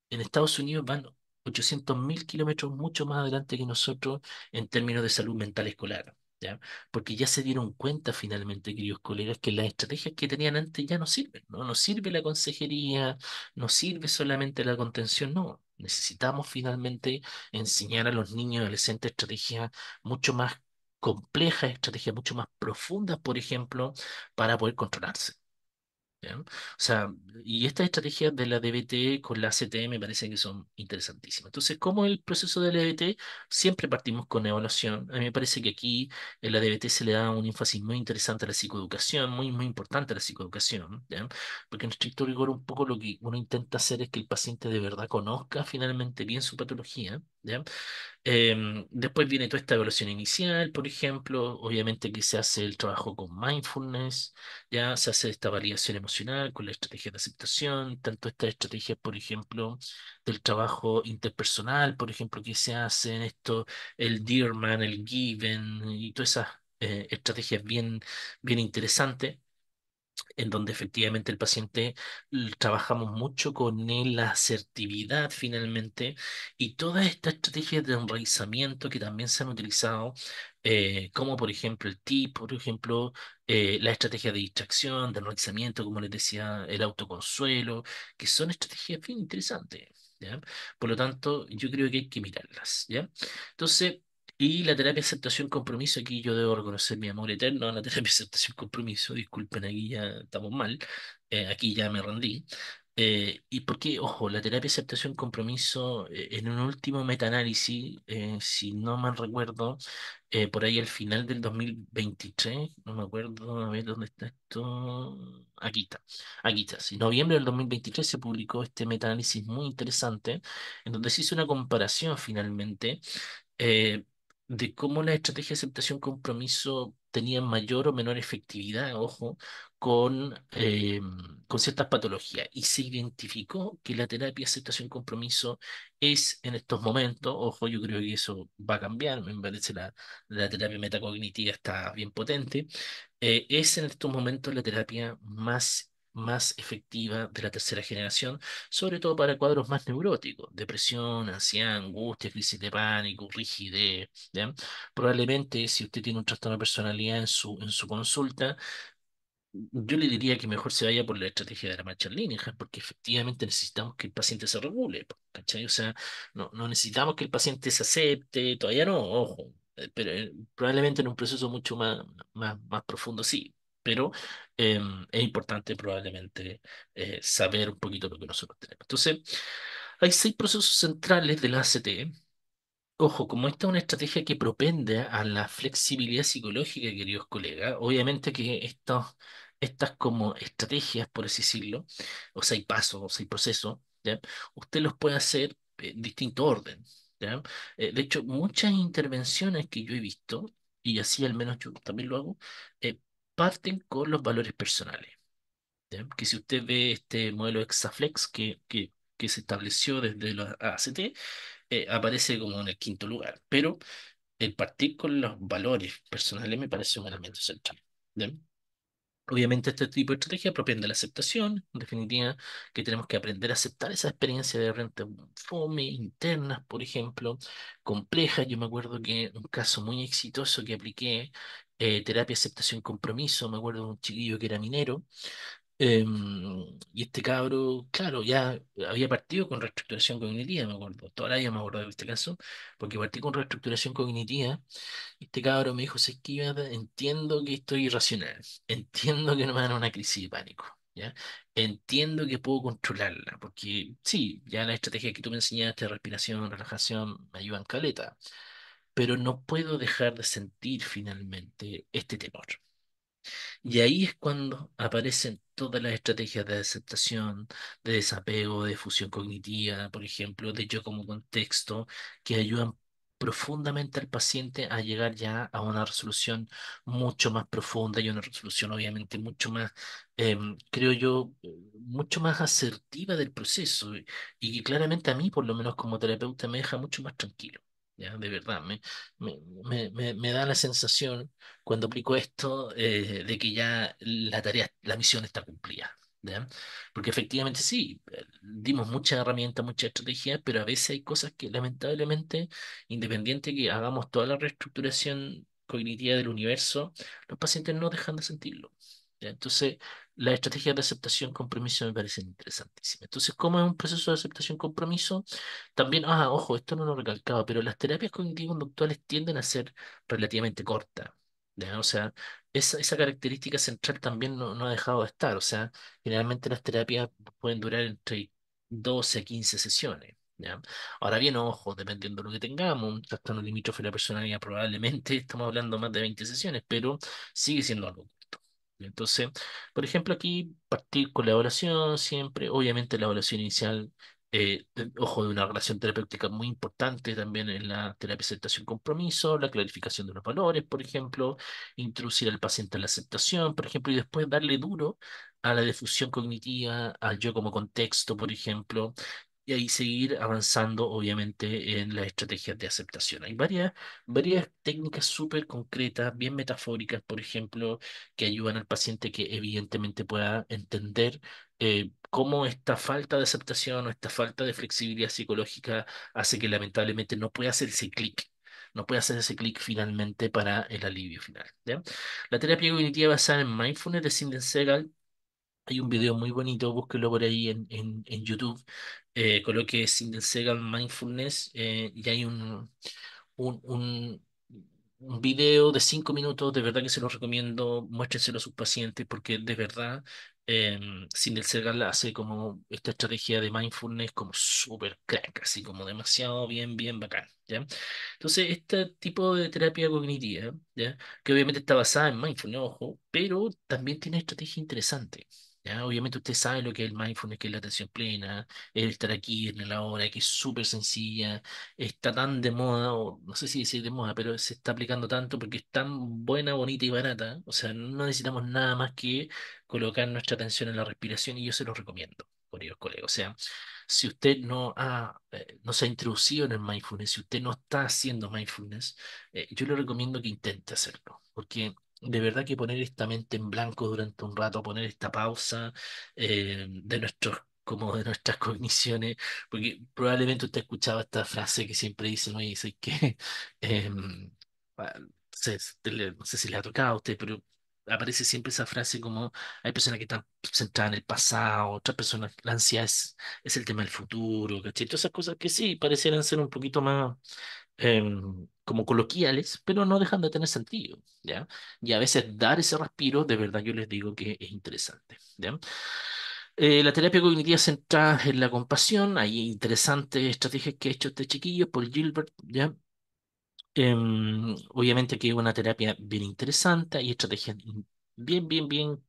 en Estados Unidos van 800.000 kilómetros mucho más adelante que nosotros en términos de salud mental escolar. ¿Ya? Porque ya se dieron cuenta finalmente, queridos colegas, que las estrategias que tenían antes ya no sirven, ¿no? No sirve la consejería, no sirve solamente la contención, no. Necesitamos finalmente enseñar a los niños y adolescentes estrategias mucho más complejas, estrategias mucho más profundas, por ejemplo, para poder controlarse. ¿Ya? O sea, y estas estrategias de la DBT con la ACT me parece que son interesantísimas. Entonces, ¿cómo el proceso de la DBT? Siempre partimos con evaluación. A mí me parece que aquí en la DBT se le da un énfasis muy interesante a la psicoeducación, muy, muy importante a la psicoeducación, ¿ya? Porque en estricto rigor un poco lo que uno intenta hacer es que el paciente de verdad conozca finalmente bien su patología, ¿ya? Después viene toda esta evaluación inicial, por ejemplo, obviamente que se hace el trabajo con mindfulness, ya se hace esta validación emocional con la estrategia de aceptación, tanto estas estrategias, por ejemplo, del trabajo interpersonal, por ejemplo, que se hacen esto, el Dearman, el Given y todas esas estrategias bien, bien interesantes en donde efectivamente el paciente trabajamos mucho con la asertividad finalmente y todas estas estrategias de enraizamiento que también se han utilizado, como por ejemplo el TIP, por ejemplo, la estrategia de distracción, de enraizamiento, como les decía, el autoconsuelo, que son estrategias bien interesantes. ¿Ya? Por lo tanto, yo creo que hay que mirarlas, ¿ya? Entonces, y la terapia aceptación compromiso, aquí yo debo reconocer mi amor eterno a la terapia aceptación compromiso, disculpen, aquí ya estamos mal, aquí ya me rendí. Y porque, ojo, la terapia aceptación compromiso, en un último metaanálisis, si no mal recuerdo, por ahí al final del 2023, no me acuerdo, a ver dónde está esto, aquí está, sí, noviembre del 2023 se publicó este metaanálisis muy interesante, en donde se hizo una comparación finalmente eh, de cómo la estrategia de aceptación compromiso tenía mayor o menor efectividad, ojo, con ciertas patologías. Y se identificó que la terapia de aceptación compromiso es en estos momentos, ojo, yo creo que eso va a cambiar, me parece la terapia metacognitiva está bien potente, es en estos momentos la terapia más efectiva de la tercera generación, sobre todo para cuadros más neuróticos, depresión, ansiedad, angustia, crisis de pánico, rigidez, ¿ya? Probablemente si usted tiene un trastorno de personalidad en su consulta, yo le diría que mejor se vaya por la estrategia de la marcha Linehan, porque efectivamente necesitamos que el paciente se regule, po, ¿cachai? O sea, no necesitamos que el paciente se acepte, todavía no, ojo, pero probablemente en un proceso mucho más profundo sí, pero es importante probablemente saber un poquito lo que nosotros tenemos. Entonces, hay 6 procesos centrales de la ACT. Ojo, como esta es una estrategia que propende a la flexibilidad psicológica, queridos colegas, obviamente que estas como estrategias, por así decirlo, o sea, hay pasos, o sea, hay procesos, ¿ya? Usted los puede hacer en distinto orden, ¿ya? De hecho, muchas intervenciones que yo he visto, y así al menos yo también lo hago, parten con los valores personales, ¿ya? Que si usted ve este modelo Exaflex que se estableció desde la ACT, aparece como en el quinto lugar. Pero el partir con los valores personales me parece un elemento central. ¿Bien? Obviamente este tipo de estrategia propende de la aceptación, en definitiva, que tenemos que aprender a aceptar esa experiencia de repente fome, internas, por ejemplo, complejas. Yo me acuerdo que un caso muy exitoso que apliqué, terapia, aceptación, compromiso, me acuerdo de un chiquillo que era minero, y este cabro, claro, ya había partido con reestructuración cognitiva, me acuerdo. Todavía me acuerdo de este caso, porque partí con reestructuración cognitiva. Y este cabro me dijo: "Es que yo entiendo que estoy irracional, entiendo que no me dan una crisis de pánico, ¿ya? Entiendo que puedo controlarla, porque sí, ya la estrategia que tú me enseñaste, respiración, relajación, me ayudan caleta, pero no puedo dejar de sentir finalmente este temor". Y ahí es cuando aparecen todas las estrategias de aceptación, de desapego, de fusión cognitiva, por ejemplo, de yo como contexto, que ayudan profundamente al paciente a llegar ya a una resolución mucho más profunda y una resolución obviamente mucho más, creo yo, mucho más asertiva del proceso y que claramente a mí, por lo menos como terapeuta, me deja mucho más tranquilo. ¿ya? De verdad, me da la sensación cuando aplico esto de que ya la tarea, la misión está cumplida. ¿Ya? Porque efectivamente sí, dimos muchas herramientas, muchas estrategias, pero a veces hay cosas que lamentablemente, independiente que hagamos toda la reestructuración cognitiva del universo, los pacientes no dejan de sentirlo. ¿Ya? Entonces, las estrategias de aceptación compromiso me parecen interesantísimas. Entonces, ¿cómo es un proceso de aceptación compromiso? También, ojo, esto no lo recalcaba, pero las terapias cognitivo-conductuales tienden a ser relativamente cortas. ¿Ya? O sea, esa característica central también no ha dejado de estar. O sea, generalmente las terapias pueden durar entre 12 a 15 sesiones. ¿Ya? Ahora bien, ojo, dependiendo de lo que tengamos, un trastorno limítrofe de la personalidad, probablemente estamos hablando más de 20 sesiones, pero sigue siendo algo corto. Entonces, por ejemplo, aquí partir con la evaluación siempre, obviamente la evaluación inicial ojo, de una relación terapéutica muy importante también en la terapia de aceptación compromiso, la clarificación de los valores, por ejemplo, introducir al paciente en la aceptación, por ejemplo, y después darle duro a la difusión cognitiva, al yo como contexto, por ejemplo, y ahí seguir avanzando, obviamente, en las estrategias de aceptación. Hay varias técnicas súper concretas, bien metafóricas, por ejemplo, que ayudan al paciente que evidentemente pueda entender cómo esta falta de aceptación o esta falta de flexibilidad psicológica hace que lamentablemente no pueda hacer ese clic. No puede hacer ese clic finalmente para el alivio final. ¿Ya? La terapia cognitiva basada en mindfulness de Sinden Segal, hay un video muy bonito, búsquelo por ahí en YouTube. Coloque Sinden Segal Mindfulness y hay un, un, un video de 5 minutos, de verdad que se los recomiendo, muéstrenselo a sus pacientes porque de verdad Sindel Segal hace como esta estrategia de mindfulness como súper crack, así como demasiado bien bacán, ¿ya? Entonces, este tipo de terapia cognitiva, ¿ya? Que obviamente está basada en mindfulness, ojo, pero también tiene estrategia interesante. ¿Ya? Obviamente usted sabe lo que es el mindfulness, que es la atención plena, el estar aquí en la hora, que es súper sencilla, está tan de moda, o no sé si decir de moda, pero se está aplicando tanto porque es tan buena, bonita y barata. O sea, no necesitamos nada más que colocar nuestra atención en la respiración y yo se lo recomiendo, queridos colegas. O sea, si usted no se ha introducido en el mindfulness, si usted no está haciendo mindfulness, yo le recomiendo que intente hacerlo, porque de verdad que poner esta mente en blanco durante un rato, poner esta pausa como de nuestras cogniciones, porque probablemente usted ha escuchado esta frase que siempre dicen, oye, dice que ah, no sé si le ha tocado a usted, pero aparece siempre esa frase como hay personas que están centradas en el pasado, otras personas, la ansiedad es el tema del futuro, ¿cachai? Todas esas cosas que sí parecieran ser un poquito más como coloquiales, pero no dejan de tener sentido, ¿ya? Y a veces dar ese respiro, de verdad yo les digo que es interesante, ¿ya? La terapia cognitiva centrada en la compasión, hay interesantes estrategias que ha hecho este chiquillo, Paul Gilbert, ¿ya? Obviamente que es una terapia bien interesante, hay estrategias bien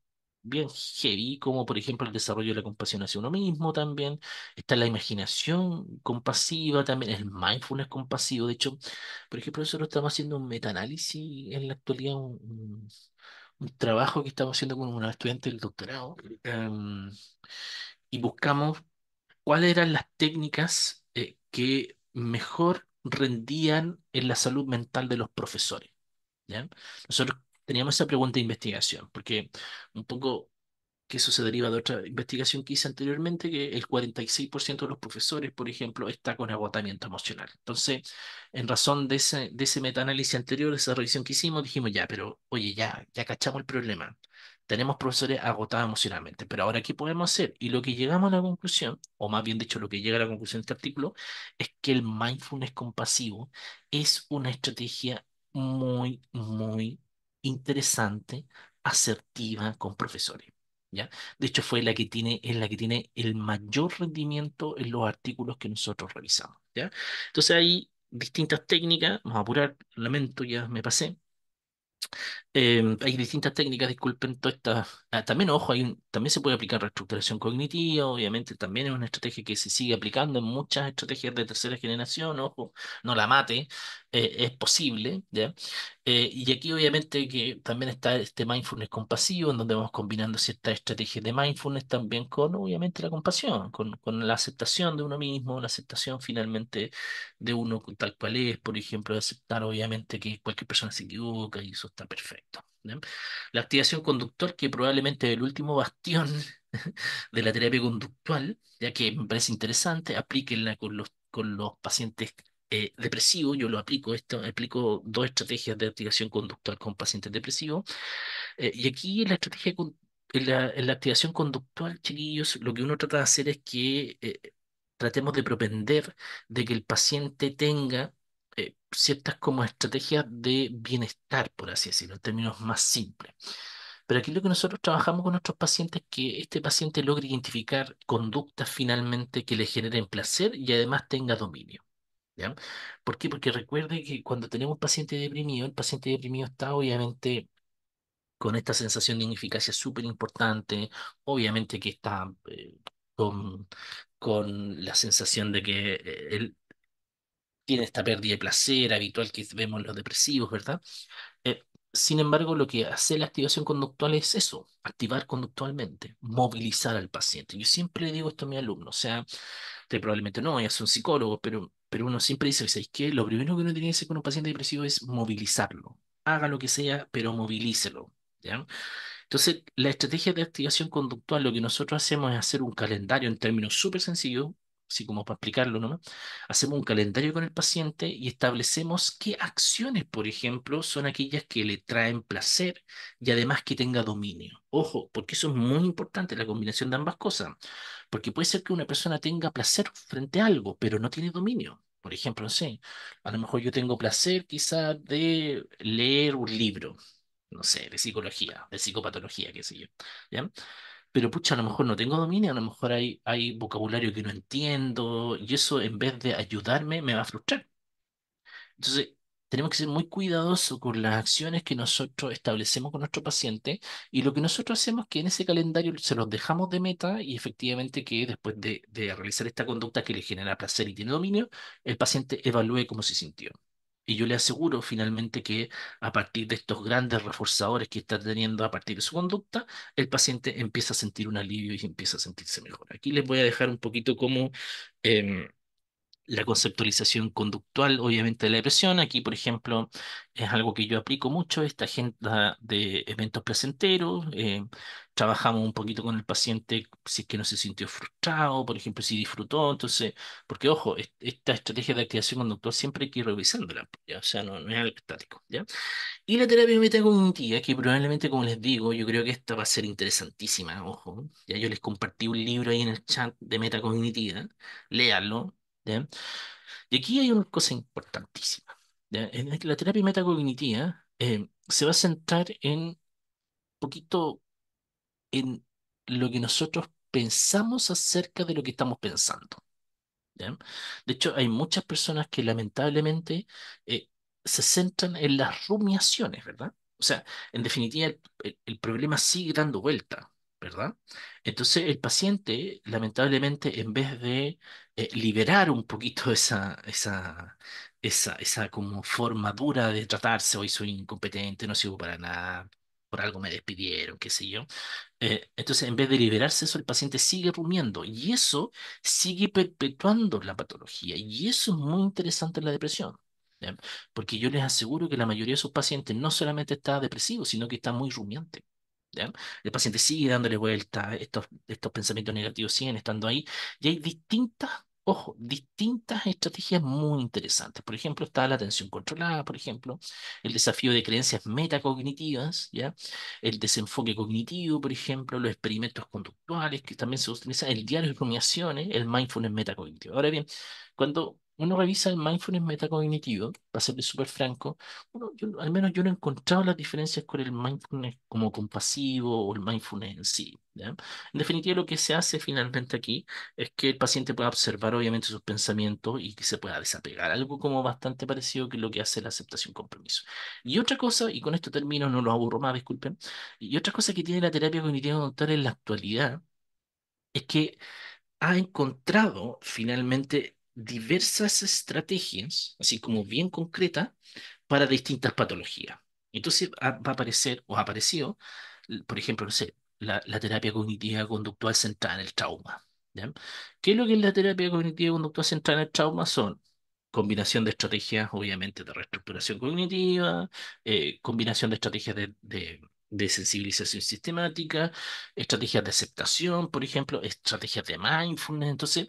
heavy, como por ejemplo el desarrollo de la compasión hacia uno mismo también, está la imaginación compasiva también, el mindfulness compasivo, de hecho, por ejemplo, nosotros estamos haciendo un metaanálisis en la actualidad, un trabajo que estamos haciendo con una estudiante del doctorado, y buscamos cuáles eran las técnicas que mejor rendían en la salud mental de los profesores. ¿Ya? Nosotros teníamos esa pregunta de investigación, porque un poco que eso se deriva de otra investigación que hice anteriormente, que el 46% de los profesores, por ejemplo, está con agotamiento emocional. Entonces, en razón de ese metaanálisis anterior, de esa revisión que hicimos, dijimos, ya, pero oye, ya cachamos el problema. Tenemos profesores agotados emocionalmente, pero ahora, ¿qué podemos hacer? Y lo que llegamos a la conclusión, o más bien dicho, lo que llega a la conclusión de este artículo, es que el mindfulness compasivo es una estrategia muy interesante, asertiva con profesores. ¿Ya? De hecho, es la que tiene el mayor rendimiento en los artículos que nosotros revisamos, ¿ya? Entonces hay distintas técnicas, vamos a apurar, lamento, ya me pasé. Hay distintas técnicas, disculpen, todas estas. También, ojo, también se puede aplicar reestructuración cognitiva, obviamente también es una estrategia que se sigue aplicando en muchas estrategias de tercera generación, ojo, no la mate, es posible, ¿ya? Y aquí obviamente que también está este mindfulness compasivo, en donde vamos combinando ciertas estrategias de mindfulness también con, obviamente, la compasión, con la aceptación de uno mismo, la aceptación finalmente de uno tal cual es, por ejemplo, de aceptar obviamente que cualquier persona se equivoca y eso está perfecto. ¿Ya? La activación conductual, que probablemente es el último bastión de la terapia conductual, ya que me parece interesante, aplíquenla con los pacientes depresivos. Yo lo aplico esto, aplico dos estrategias de activación conductual con pacientes depresivos. Y aquí la estrategia en la activación conductual, chiquillos, lo que uno trata de hacer es que tratemos de propender de que el paciente tenga ciertas como estrategias de bienestar, por así decirlo, en términos más simples. Pero aquí lo que nosotros trabajamos con nuestros pacientes es que este paciente logre identificar conductas finalmente que le generen placer y además tenga dominio. ¿Ya? ¿Por qué? Porque recuerde que cuando tenemos un paciente deprimido, el paciente deprimido está obviamente con esta sensación de ineficacia súper importante, obviamente que está con, con la sensación de que él tiene esta pérdida de placer habitual que vemos en los depresivos, ¿verdad? Eh, Sin embargo, lo que hace la activación conductual es eso, activar conductualmente, movilizar al paciente. Yo siempre le digo esto a mis alumnos, o sea, usted probablemente no, ya son psicólogos, pero uno siempre dice, ¿sabes qué? Lo primero que uno tiene que hacer con un paciente depresivo es movilizarlo. Haga lo que sea, pero movilícelo. ¿Ya? Entonces, la estrategia de activación conductual, lo que nosotros hacemos es hacer un calendario en términos súper sencillos, así como para explicarlo nomás. Hacemos un calendario con el paciente y establecemos qué acciones, por ejemplo, son aquellas que le traen placer y además que tenga dominio. Ojo, porque eso es muy importante, la combinación de ambas cosas. Porque puede ser que una persona tenga placer frente a algo, pero no tiene dominio. Por ejemplo, no sé, a lo mejor yo tengo placer quizás de leer un libro, no sé, de psicología, de psicopatología, qué sé yo, ¿ya? Pero pucha, a lo mejor no tengo dominio, a lo mejor hay vocabulario que no entiendo y eso en vez de ayudarme me va a frustrar. Entonces, tenemos que ser muy cuidadosos con las acciones que nosotros establecemos con nuestro paciente y lo que nosotros hacemos es que en ese calendario se los dejamos de meta y efectivamente que después de realizar esta conducta que le genera placer y tiene dominio, el paciente evalúe cómo se sintió. Y yo le aseguro finalmente que a partir de estos grandes reforzadores que está teniendo a partir de su conducta, el paciente empieza a sentir un alivio y empieza a sentirse mejor. Aquí les voy a dejar un poquito cómo em, la conceptualización conductual, obviamente, de la depresión. Aquí, por ejemplo, es algo que yo aplico mucho, esta agenda de eventos placenteros. Trabajamos un poquito con el paciente si es que no se sintió frustrado, por ejemplo, si disfrutó. Entonces, porque ojo, esta estrategia de activación conductual siempre hay que ir revisándola, ¿ya? O sea, no es algo estático, ¿ya? Y la terapia metacognitiva, que probablemente, como les digo, yo creo que esta va a ser interesantísima, ojo. Ya yo les compartí un libro ahí en el chat de metacognitiva, léanlo. ¿Ya? Y aquí hay una cosa importantísima. ¿Ya? La terapia metacognitiva se va a centrar en un poquito en lo que nosotros pensamos acerca de lo que estamos pensando. ¿Ya? De hecho, hay muchas personas que lamentablemente eh, se centran en las rumiaciones, ¿verdad? O sea, en definitiva, el problema sigue dando vuelta, ¿verdad? Entonces, el paciente, lamentablemente, en vez de liberar un poquito esa como forma dura de tratarse, hoy soy incompetente, no sirvo para nada, por algo me despidieron, qué sé yo. Entonces, en vez de liberarse eso, el paciente sigue rumiando y eso sigue perpetuando la patología. Y eso es muy interesante en la depresión. ¿Ya? Porque yo les aseguro que la mayoría de sus pacientes no solamente está depresivo, sino que está muy rumiante. ¿Ya? El paciente sigue dándole vuelta, estos pensamientos negativos siguen estando ahí. Y hay distintas, ojo, distintas estrategias muy interesantes. Por ejemplo, está la atención controlada, por ejemplo, el desafío de creencias metacognitivas, ¿ya? El desenfoque cognitivo, por ejemplo, los experimentos conductuales, que también se utiliza, el diario de rumiaciones, el mindfulness metacognitivo. Ahora bien, cuando uno revisa el mindfulness metacognitivo, para serle súper franco, al menos yo no he encontrado las diferencias con el mindfulness como compasivo o el mindfulness en sí. ¿ya? En definitiva, lo que se hace finalmente aquí es que el paciente pueda observar obviamente sus pensamientos y que se pueda desapegar, algo como bastante parecido que lo que hace la aceptación compromiso. Y otra cosa, y con esto termino, no lo aburro más, disculpen, y otra cosa que tiene la terapia cognitiva conductual en la actualidad es que ha encontrado finalmente diversas estrategias, así como bien concretas, para distintas patologías. Entonces va a aparecer o ha aparecido, por ejemplo, no sé, la terapia cognitiva conductual centrada en el trauma. ¿Ya? ¿Qué es lo que es la terapia cognitiva conductual centrada en el trauma? Son combinación de estrategias, obviamente, de reestructuración cognitiva, combinación de estrategias de sensibilización sistemática, estrategias de aceptación, por ejemplo, estrategias de mindfulness. Entonces,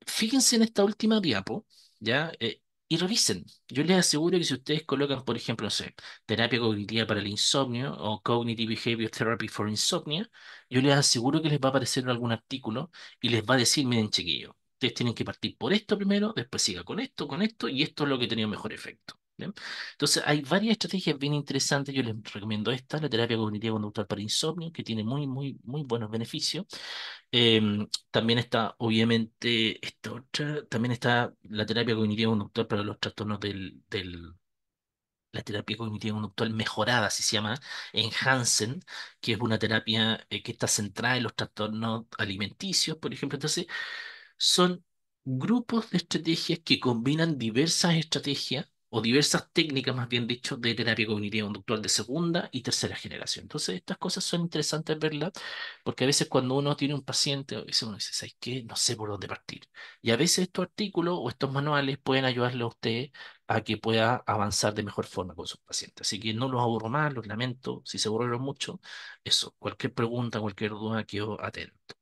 fíjense en esta última diapo, ¿ya? Y revisen. Yo les aseguro que si ustedes colocan, por ejemplo, no sé, terapia cognitiva para el insomnio o Cognitive Behavior Therapy for Insomnia, yo les aseguro que les va a aparecer algún artículo y les va a decir, miren, chiquillos, ustedes tienen que partir por esto primero, después siga con esto, y esto es lo que ha tenido mejor efecto. ¿Bien? Entonces, hay varias estrategias bien interesantes. Yo les recomiendo esta, la terapia cognitiva conductual para insomnio, que tiene muy, muy, muy buenos beneficios. También está, obviamente, esta otra, también está la terapia cognitiva conductual para los trastornos la terapia cognitiva conductual mejorada, así se llama, Enhansen, que es una terapia que está centrada en los trastornos alimenticios, por ejemplo. Entonces, son grupos de estrategias que combinan diversas estrategias o diversas técnicas, más bien dicho, de terapia cognitiva conductual de segunda y tercera generación. Entonces, estas cosas son interesantes verlas porque a veces cuando uno tiene un paciente, a veces uno dice, ¿sabes qué? No sé por dónde partir. Y a veces estos artículos o estos manuales pueden ayudarle a usted a que pueda avanzar de mejor forma con sus pacientes. Así que no los aburro más, los lamento, si se aburrieron mucho, eso, cualquier pregunta, cualquier duda, quedo atento.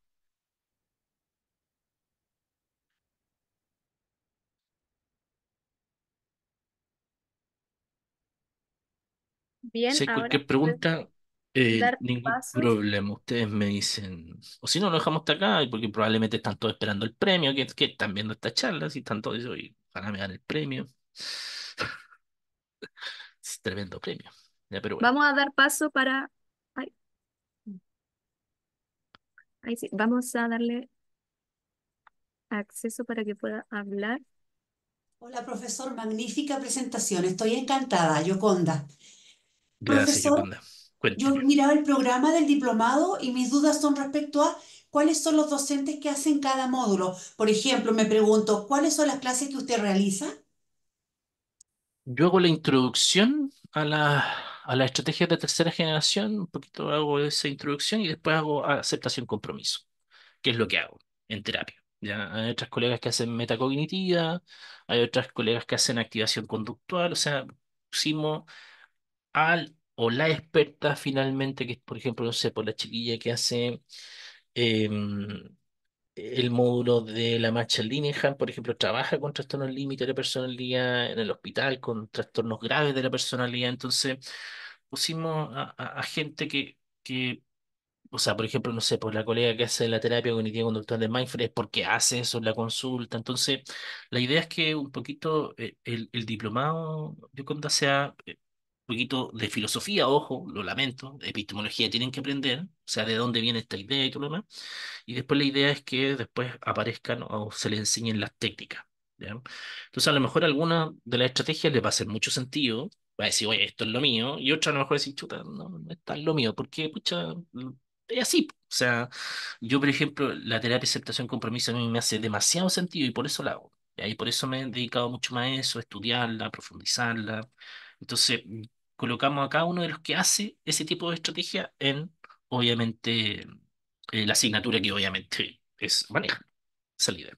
Bien, Si hay ahora cualquier puedes pregunta, dar ningún paso. problema. Ustedes me dicen, o si no, lo dejamos hasta acá, porque probablemente están todos esperando el premio, que están viendo esta charla, si están todos eso, y ojalá me dan el premio. Es tremendo premio. Ya, pero bueno, Vamos a dar paso para... Ay, ahí sí, vamos a darle acceso para que pueda hablar. Hola, profesor. Magnífica presentación. Estoy encantada, Yoconda. gracias, Profesor, Yoconda. yo Cuénteme. miraba el programa del diplomado y mis dudas son respecto a cuáles son los docentes que hacen cada módulo. Por ejemplo, me pregunto, ¿cuáles son las clases que usted realiza? Yo hago la introducción a la estrategia de tercera generación, un poquito hago esa introducción y después hago aceptación compromiso, que es lo que hago en terapia. Ya, hay otras colegas que hacen metacognitiva, hay otras colegas que hacen activación conductual, o sea, pusimos al o la experta finalmente, que es, por ejemplo, no sé, por la chiquilla que hace em, el módulo de la marcha Linehan, por ejemplo, trabaja con trastornos límite de la personalidad en el hospital, con trastornos graves de la personalidad. Entonces, pusimos a gente que, o sea, por ejemplo, no sé, por la colega que hace la terapia cognitiva conductual de mindfulness, porque hace eso en la consulta. Entonces, la idea es que un poquito el diplomado de conta sea un poquito de filosofía, ojo, lo lamento, de epistemología tienen que aprender, o sea, de dónde viene esta idea y todo lo demás. Y después la idea es que después aparezcan o se les enseñen las técnicas. ¿Ya? Entonces, a lo mejor alguna de las estrategias les va a hacer mucho sentido. Va a decir, oye, esto es lo mío. Y otra a lo mejor decir, chuta, no, no es tan lo mío. Porque, pucha, es así. O sea, yo, por ejemplo, la terapia de aceptación compromiso a mí me hace demasiado sentido y por eso la hago. ¿Ya? Y por eso me he dedicado mucho más a eso, a estudiarla, profundizarla. Entonces, colocamos a cada uno de los que hace ese tipo de estrategia en, obviamente, la asignatura que obviamente es maneja, salida.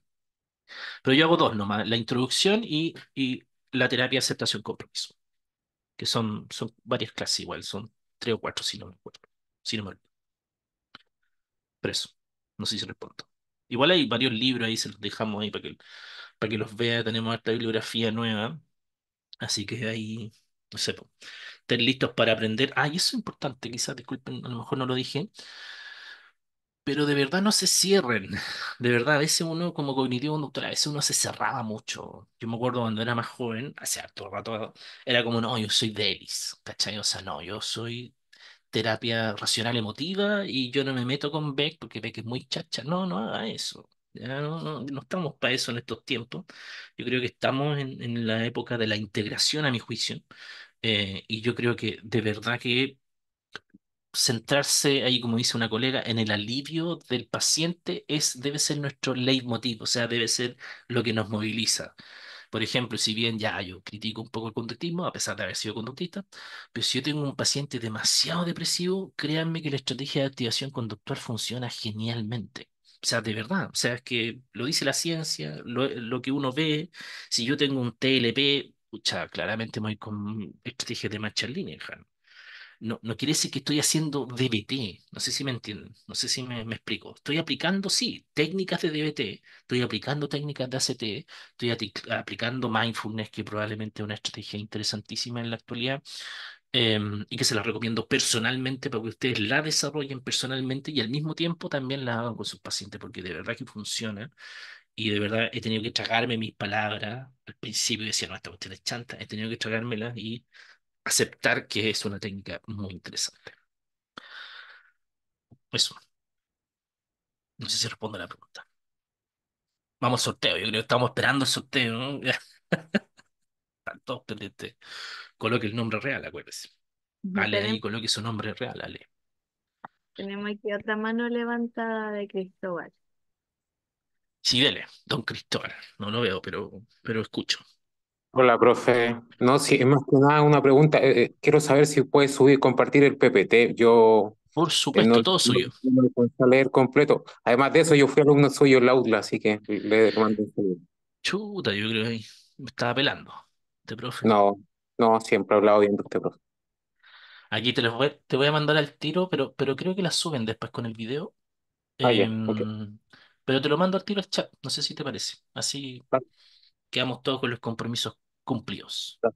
Pero yo hago dos nomás, la introducción y la terapia de aceptación compromiso, que son varias clases igual, son tres o cuatro si no me acuerdo. Si no me olvido. Pero eso, no sé si respondo. Igual hay varios libros ahí, se los dejamos ahí para que los vea, tenemos harta bibliografía nueva, así que ahí, no sé, po, estén listos para aprender. Ah, y eso es importante, quizás, disculpen, a lo mejor no lo dije. Pero de verdad no se cierren. De verdad, a veces uno como cognitivo conductual, a veces uno se cerraba mucho. Yo me acuerdo cuando era más joven, hace harto rato, era como, no, yo soy Delis, ¿cachai? O sea, no, yo soy terapia racional emotiva y yo no me meto con Beck porque Beck es muy chacha. No, no haga eso. Ya no estamos para eso en estos tiempos. Yo creo que estamos en la época de la integración, a mi juicio. Y yo creo que de verdad que centrarse ahí, como dice una colega, en el alivio del paciente debe ser nuestro leitmotiv, o sea, debe ser lo que nos moviliza. Por ejemplo, si bien ya yo critico un poco el conductismo, a pesar de haber sido conductista, pero si yo tengo un paciente demasiado depresivo, créanme que la estrategia de activación conductual funciona genialmente. O sea, de verdad, o sea, es que lo dice la ciencia, lo que uno ve. Si yo tengo un TLP, pucha, claramente me voy con estrategias de marcha en línea, no quiere decir que estoy haciendo DBT, no sé si me entienden, no sé si me explico. Estoy aplicando, sí, técnicas de DBT, estoy aplicando técnicas de ACT, estoy aplicando mindfulness, que probablemente es una estrategia interesantísima en la actualidad, y que se la recomiendo personalmente para que ustedes la desarrollen personalmente y al mismo tiempo también la hagan con sus pacientes, porque de verdad que funciona. Y de verdad he tenido que tragarme mis palabras. Al principio decía, no, esta cuestión es chanta. He tenido que tragármelas y aceptar que es una técnica muy interesante. Eso, no sé si respondo a la pregunta. Vamos al sorteo, yo creo que estamos esperando el sorteo, ¿no? Ya, están todos pendientes. Coloque el nombre real, acuérdese. Ale ahí, Tenemos, coloque su nombre real, Ale. tenemos aquí otra mano levantada de Cristóbal. Sí, dele, don Cristóbal. No lo veo, pero escucho. Hola, profe. No, sí, es más que nada una pregunta. Quiero saber si puedes subir, compartir el PPT. Yo Por no, supuesto, todo suyo. no lo alcancé a leer completo. Además de eso, yo fui alumno suyo en la UDLA, así que le mando un saludo. Chuta, yo creo que ahí me estaba pelando. Este profe. No, no, siempre he hablado bien de usted, profe. Aquí te voy a mandar al tiro, pero creo que la suben después con el video. Ah, ya, ok. Pero te lo mando al tiro al chat. No sé si te parece. Así Va, quedamos todos con los compromisos cumplidos. va.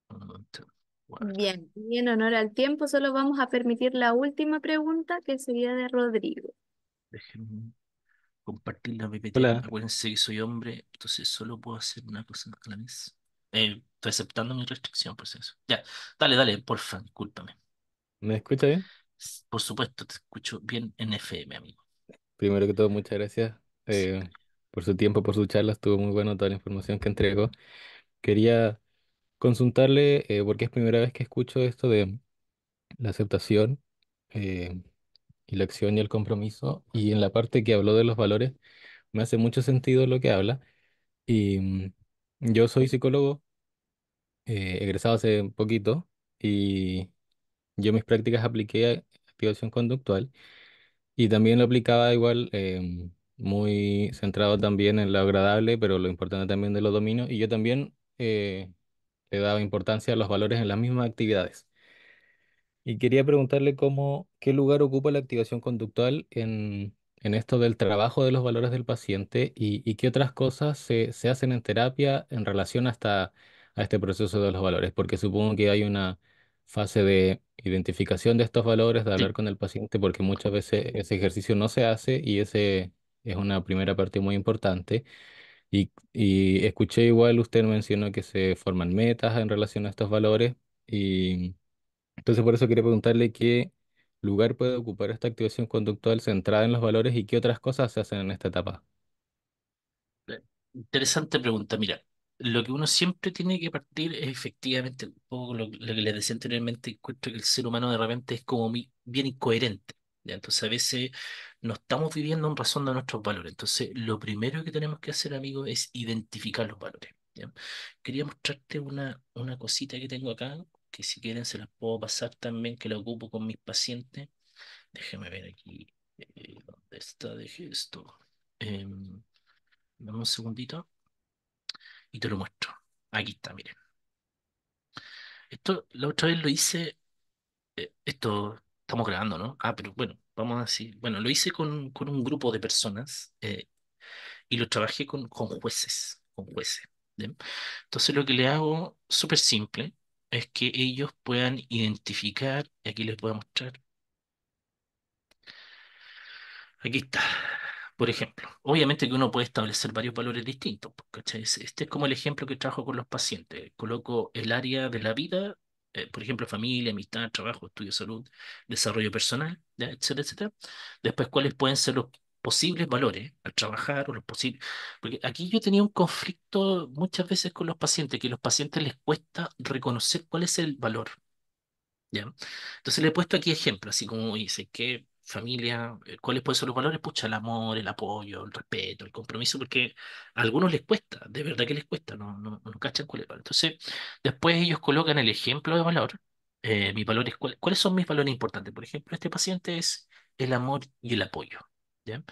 Un momento. Guarda. Bien, y en honor al tiempo, solo vamos a permitir la última pregunta que sería de Rodrigo. Déjenme compartir la PPT. Hola, Acuérdense que soy hombre, entonces solo puedo hacer una cosa a la vez. Estoy aceptando mi restricción, por si eso. Ya, dale, porfa, discúlpame. ¿me escucha bien? Por supuesto, te escucho bien en FM, amigo. Primero que todo, muchas gracias por su tiempo, por su charla. Estuvo muy bueno toda la información que entregó. Quería consultarle, porque es primera vez que escucho esto de la aceptación eh, y la acción y el compromiso. Y en la parte que habló de los valores, me hace mucho sentido lo que habla. Y yo soy psicólogo, egresado hace un poquito, y yo mis prácticas apliqué activación conductual. Y también lo aplicaba igual, muy centrado también en lo agradable, pero lo importante también de los dominios. Y yo también le daba importancia a los valores en las mismas actividades. Y quería preguntarle qué lugar ocupa la activación conductual en esto del trabajo de los valores del paciente y qué otras cosas se hacen en terapia en relación hasta a este proceso de los valores, porque supongo que hay una fase de identificación de estos valores, de hablar Sí, con el paciente, porque muchas veces ese ejercicio no se hace y ese es una primera parte muy importante. Y escuché igual, usted mencionó que se forman metas en relación a estos valores. Y entonces por eso quería preguntarle qué lugar puede ocupar esta activación conductual centrada en los valores y qué otras cosas se hacen en esta etapa. interesante pregunta. Mira, lo que uno siempre tiene que partir es efectivamente un poco lo que les decía anteriormente. Encuentro que el ser humano de repente es como bien incoherente. ¿Ya? Entonces, a veces no estamos viviendo en razón de nuestros valores. Entonces, lo primero que tenemos que hacer, amigo, es identificar los valores. ¿Ya? Quería mostrarte una cosita que tengo acá, que si quieren se las puedo pasar también, que la ocupo con mis pacientes. Déjeme ver aquí. ¿Dónde está? Dejé esto. Em, Dame un segundito y te lo muestro. Aquí está, miren. Esto la otra vez lo hice, esto estamos grabando, ¿no? Ah, pero bueno, vamos así. Bueno, lo hice con un grupo de personas y lo trabajé con jueces, con jueces. ¿Bien? Entonces lo que le hago, súper simple, es que ellos puedan identificar, y aquí les voy a mostrar, aquí está. Por ejemplo, obviamente que uno puede establecer varios valores distintos, pues, ¿cachai? Este es como el ejemplo que trabajo con los pacientes. Coloco el área de la vida por ejemplo, familia, amistad, trabajo, estudio, salud, desarrollo personal, ¿ya? Etcétera, etcétera. Después, ¿cuáles pueden ser los posibles valores al trabajar o los posibles? Porque aquí yo tenía un conflicto muchas veces con los pacientes, que a los pacientes les cuesta reconocer cuál es el valor. ¿Ya? Entonces le he puesto aquí ejemplos, así como dice, ¿qué familia, cuáles pueden ser los valores? Pucha, el amor, el apoyo, el respeto, el compromiso, porque a algunos les cuesta, de verdad que les cuesta, no cachan cuál es el valor. Entonces, después ellos colocan el ejemplo de valor, mis valores, ¿cuáles son mis valores importantes? Por ejemplo, este paciente es el amor y el apoyo, ¿ya?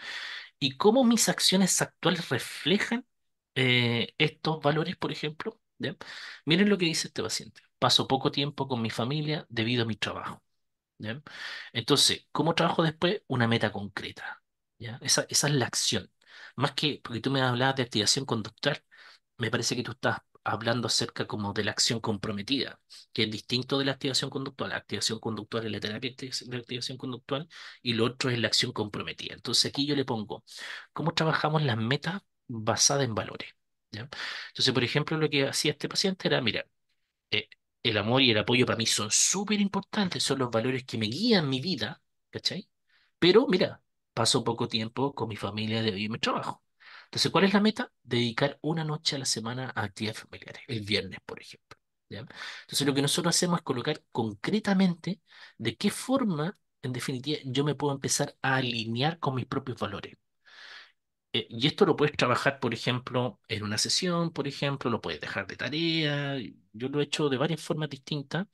Y cómo mis acciones actuales reflejan estos valores, por ejemplo. ¿Ya? Miren lo que dice este paciente. Paso poco tiempo con mi familia debido a mi trabajo. ¿Ya? Entonces, ¿cómo trabajo después? Una meta concreta. ¿Ya? Esa es la acción. Más que, porque tú me hablabas de activación conductual, me parece que tú estás hablando acerca como de la acción comprometida, que es distinto de la activación conductual. La activación conductual es la terapia de activación conductual y lo otro es la acción comprometida. Entonces aquí yo le pongo, ¿cómo trabajamos las metas basadas en valores? ¿Ya? Entonces, por ejemplo, lo que hacía este paciente era, mira, eh, el amor y el apoyo para mí son súper importantes, son los valores que me guían mi vida, ¿cachai? Pero mira, paso poco tiempo con mi familia de mi trabajo. Entonces, ¿cuál es la meta? Dedicar una noche a la semana a actividades familiares, el viernes, por ejemplo. ¿Ya? Entonces, lo que nosotros hacemos es colocar concretamente de qué forma, en definitiva, yo me puedo empezar a alinear con mis propios valores. Y esto lo puedes trabajar, por ejemplo, en una sesión, por ejemplo, lo puedes dejar de tarea. Yo lo he hecho de varias formas distintas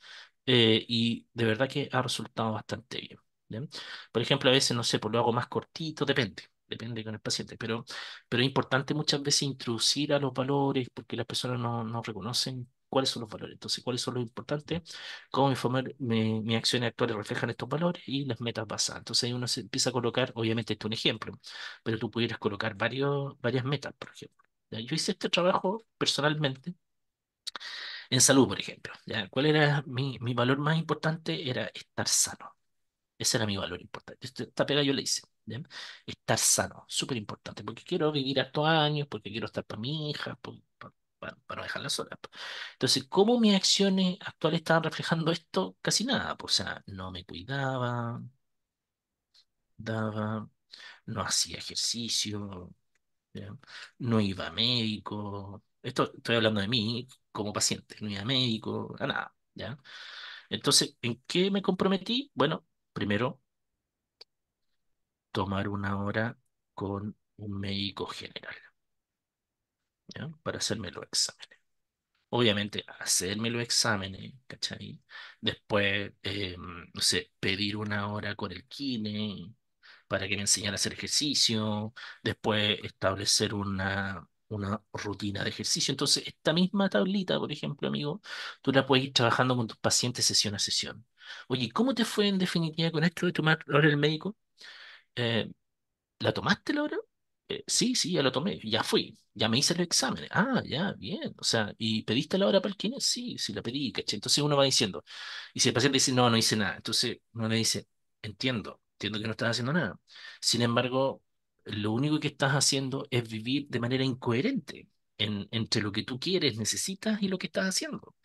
y de verdad que ha resultado bastante bien. ¿Ya? Por ejemplo, a veces, no sé, pues lo hago más cortito, depende con el paciente, pero es importante muchas veces introducir a los valores porque las personas no reconocen cuáles son los valores. Entonces, ¿cuáles son los importantes? Cómo mis acciones actuales reflejan estos valores y las metas basadas. Entonces, ahí uno se empieza a colocar, obviamente, esto es un ejemplo, pero tú pudieras colocar varias metas, por ejemplo. ¿Ya? Yo hice este trabajo personalmente en salud, por ejemplo. ¿Ya? ¿Cuál era mi valor más importante? Era estar sano. Ese era mi valor importante. Esta pega yo la hice. ¿Ya? Estar sano, súper importante, porque quiero vivir hartos años, porque quiero estar para mi hija, para no dejarla sola. Po. Entonces, ¿cómo mis acciones actuales estaban reflejando esto? Casi nada. Pues, o sea, no me cuidaba, daba, no hacía ejercicio, ¿ya? No iba a médico. Esto estoy hablando de mí como paciente. No iba a médico, a nada, ¿ya? Entonces, ¿en qué me comprometí? Bueno, primero, tomar una hora con un médico general, ¿ya? Para hacerme los exámenes. Obviamente, hacerme los exámenes, ¿cachai? Después, no sé, pedir una hora con el kine para que me enseñara a hacer ejercicio. Después, establecer una rutina de ejercicio. Entonces, esta misma tablita, por ejemplo, amigo, tú la puedes ir trabajando con tus pacientes sesión a sesión. Oye, ¿cómo te fue en definitiva con esto de tomar ahora el médico? Eh, ¿La tomaste, Laura? Sí, sí, ya lo tomé, ya fui, ya me hice los exámenes. Ah, ya, bien. O sea, ¿y pediste la hora para el kine? Sí, sí la pedí, ¿cachai? Entonces uno va diciendo, y si el paciente dice, no hice nada, entonces uno le dice, entiendo que no estás haciendo nada. Sin embargo, lo único que estás haciendo es vivir de manera incoherente entre lo que tú quieres, necesitas y lo que estás haciendo.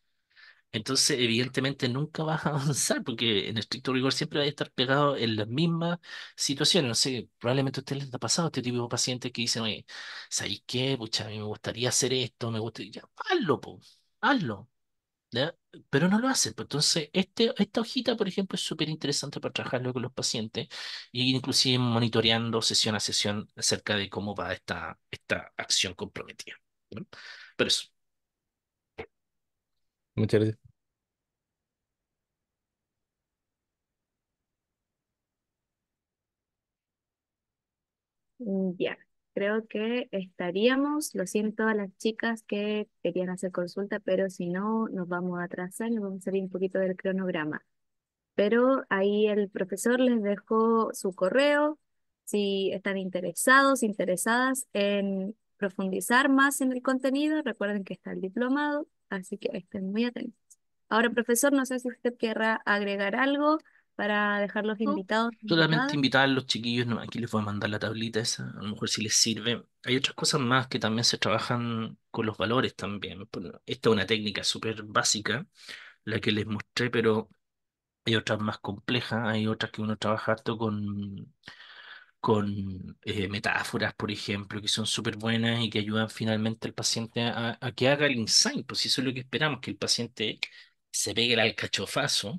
Entonces, evidentemente, nunca vas a avanzar porque en estricto rigor siempre vas a estar pegado en las mismas situaciones. No sé, probablemente a usted les ha pasado este tipo de pacientes que dicen, oye, ¿sabéis qué? Pucha, a mí me gustaría hacer esto, me gustaría. Ya, hazlo, po, hazlo. ¿Ya? Pero no lo hacen. Pues. Entonces, esta hojita, por ejemplo, es súper interesante para trabajarlo con los pacientes e inclusive monitoreando sesión a sesión acerca de cómo va esta acción comprometida. ¿No? Pero eso. Muchas gracias. Ya, creo que estaríamos. Lo siento a las chicas que querían hacer consulta, pero si no, nos vamos a atrasar y nos vamos a salir un poquito del cronograma. Pero ahí el profesor les dejó su correo, si están interesados, interesadas en profundizar más en el contenido, recuerden que está el diplomado, así que estén muy atentos. Ahora, profesor, no sé si usted querrá agregar algo para dejar los No, invitados solamente invitadas. invitar a los chiquillos, no, aquí les voy a mandar la tablita esa, a lo mejor si les sirve. Hay otras cosas más que también se trabajan con los valores también. Esta es una técnica súper básica, la que les mostré, pero hay otras más complejas, hay otras que uno trabaja harto con metáforas, por ejemplo, que son súper buenas y que ayudan finalmente al paciente a que haga el insight, pues si eso es lo que esperamos, que el paciente se pegue el alcachofazo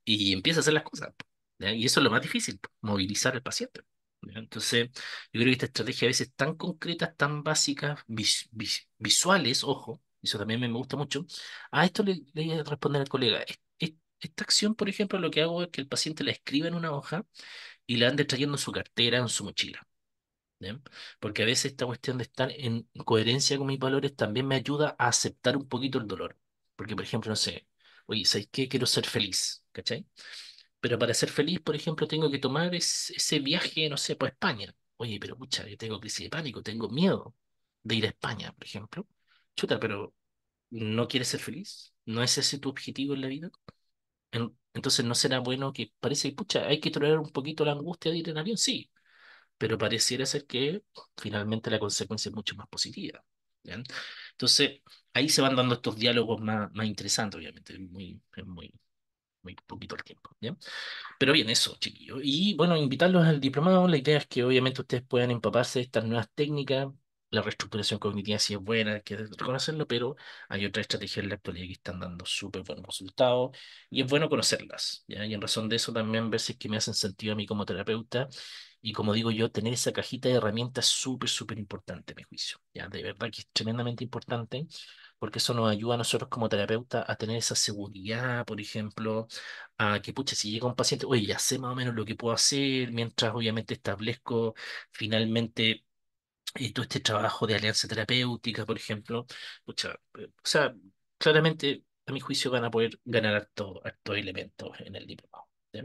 y empiece a hacer las cosas, po, ¿ya? Y eso es lo más difícil, po, movilizar al paciente. ¿Ya? Entonces, yo creo que esta estrategia a veces tan concretas, tan básicas, visuales, ojo, eso también me gusta mucho. A esto le voy a responder al colega. Esta acción, por ejemplo, lo que hago es que el paciente la escriba en una hoja y la ande trayendo en su cartera, en su mochila. ¿Ya? Porque a veces esta cuestión de estar en coherencia con mis valores también me ayuda a aceptar un poquito el dolor. Porque, por ejemplo, no sé, oye, ¿sabes qué? Quiero ser feliz, ¿cachai? Pero para ser feliz, por ejemplo, tengo que tomar ese viaje, no sé, por España. Oye, pero pucha, yo tengo crisis de pánico, tengo miedo de ir a España, por ejemplo. Chuta, pero ¿no quieres ser feliz? ¿No es ese tu objetivo en la vida? Entonces, ¿no será bueno que parece, pucha, hay que tolerar un poquito la angustia de ir en avión? Sí, pero pareciera ser que finalmente la consecuencia es mucho más positiva. ¿Ya? Entonces, ahí se van dando estos diálogos más interesantes, obviamente, muy poquito el tiempo. ¿Ya? Pero bien, eso, chiquillos. Y bueno, invitarlos al diplomado. La idea es que obviamente ustedes puedan empaparse de estas nuevas técnicas. La reestructuración cognitiva sí es buena, hay que reconocerlo, pero hay otras estrategias en la actualidad que están dando súper buenos resultados y es bueno conocerlas, ¿ya? Y en razón de eso también ver si es que me hacen sentido a mí como terapeuta y como digo yo, tener esa cajita de herramientas súper, súper importante, a mi juicio, ¿ya? De verdad que es tremendamente importante porque eso nos ayuda a nosotros como terapeuta a tener esa seguridad, por ejemplo, a que, pucha, si llega un paciente, oye, ya sé más o menos lo que puedo hacer, mientras obviamente establezco finalmente todo este trabajo de alianza terapéutica, por ejemplo, pucha, o sea, claramente, a mi juicio, van a poder ganar hartos elementos en el diplomado. ¿Ya?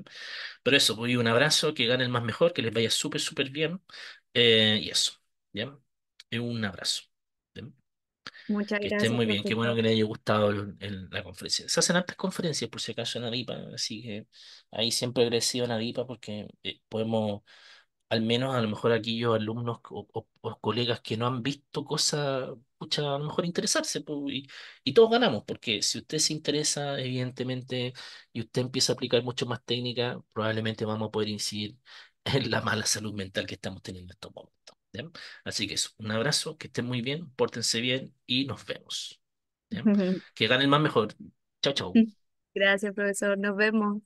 Pero eso, pues, y un abrazo, que gane el más mejor, que les vaya súper, súper bien, y eso, ¿ya? Y un abrazo. ¿Ya? Muchas Que estén gracias, muy bien, qué bueno profesor. que les haya gustado la conferencia. Se hacen hartas conferencias por si acaso en Avipa, así que ahí siempre agradecido en Avipa porque podemos, al menos a lo mejor aquellos alumnos o colegas que no han visto cosas, pucha, a lo mejor interesarse, pues, y todos ganamos, porque si usted se interesa, evidentemente, y usted empieza a aplicar mucho más técnica, probablemente vamos a poder incidir en la mala salud mental que estamos teniendo en estos momentos. ¿Ya? Así que eso, un abrazo, que estén muy bien, pórtense bien y nos vemos. ¿Ya? Que gane el más mejor. Chao, chao. Gracias, profesor. Nos vemos.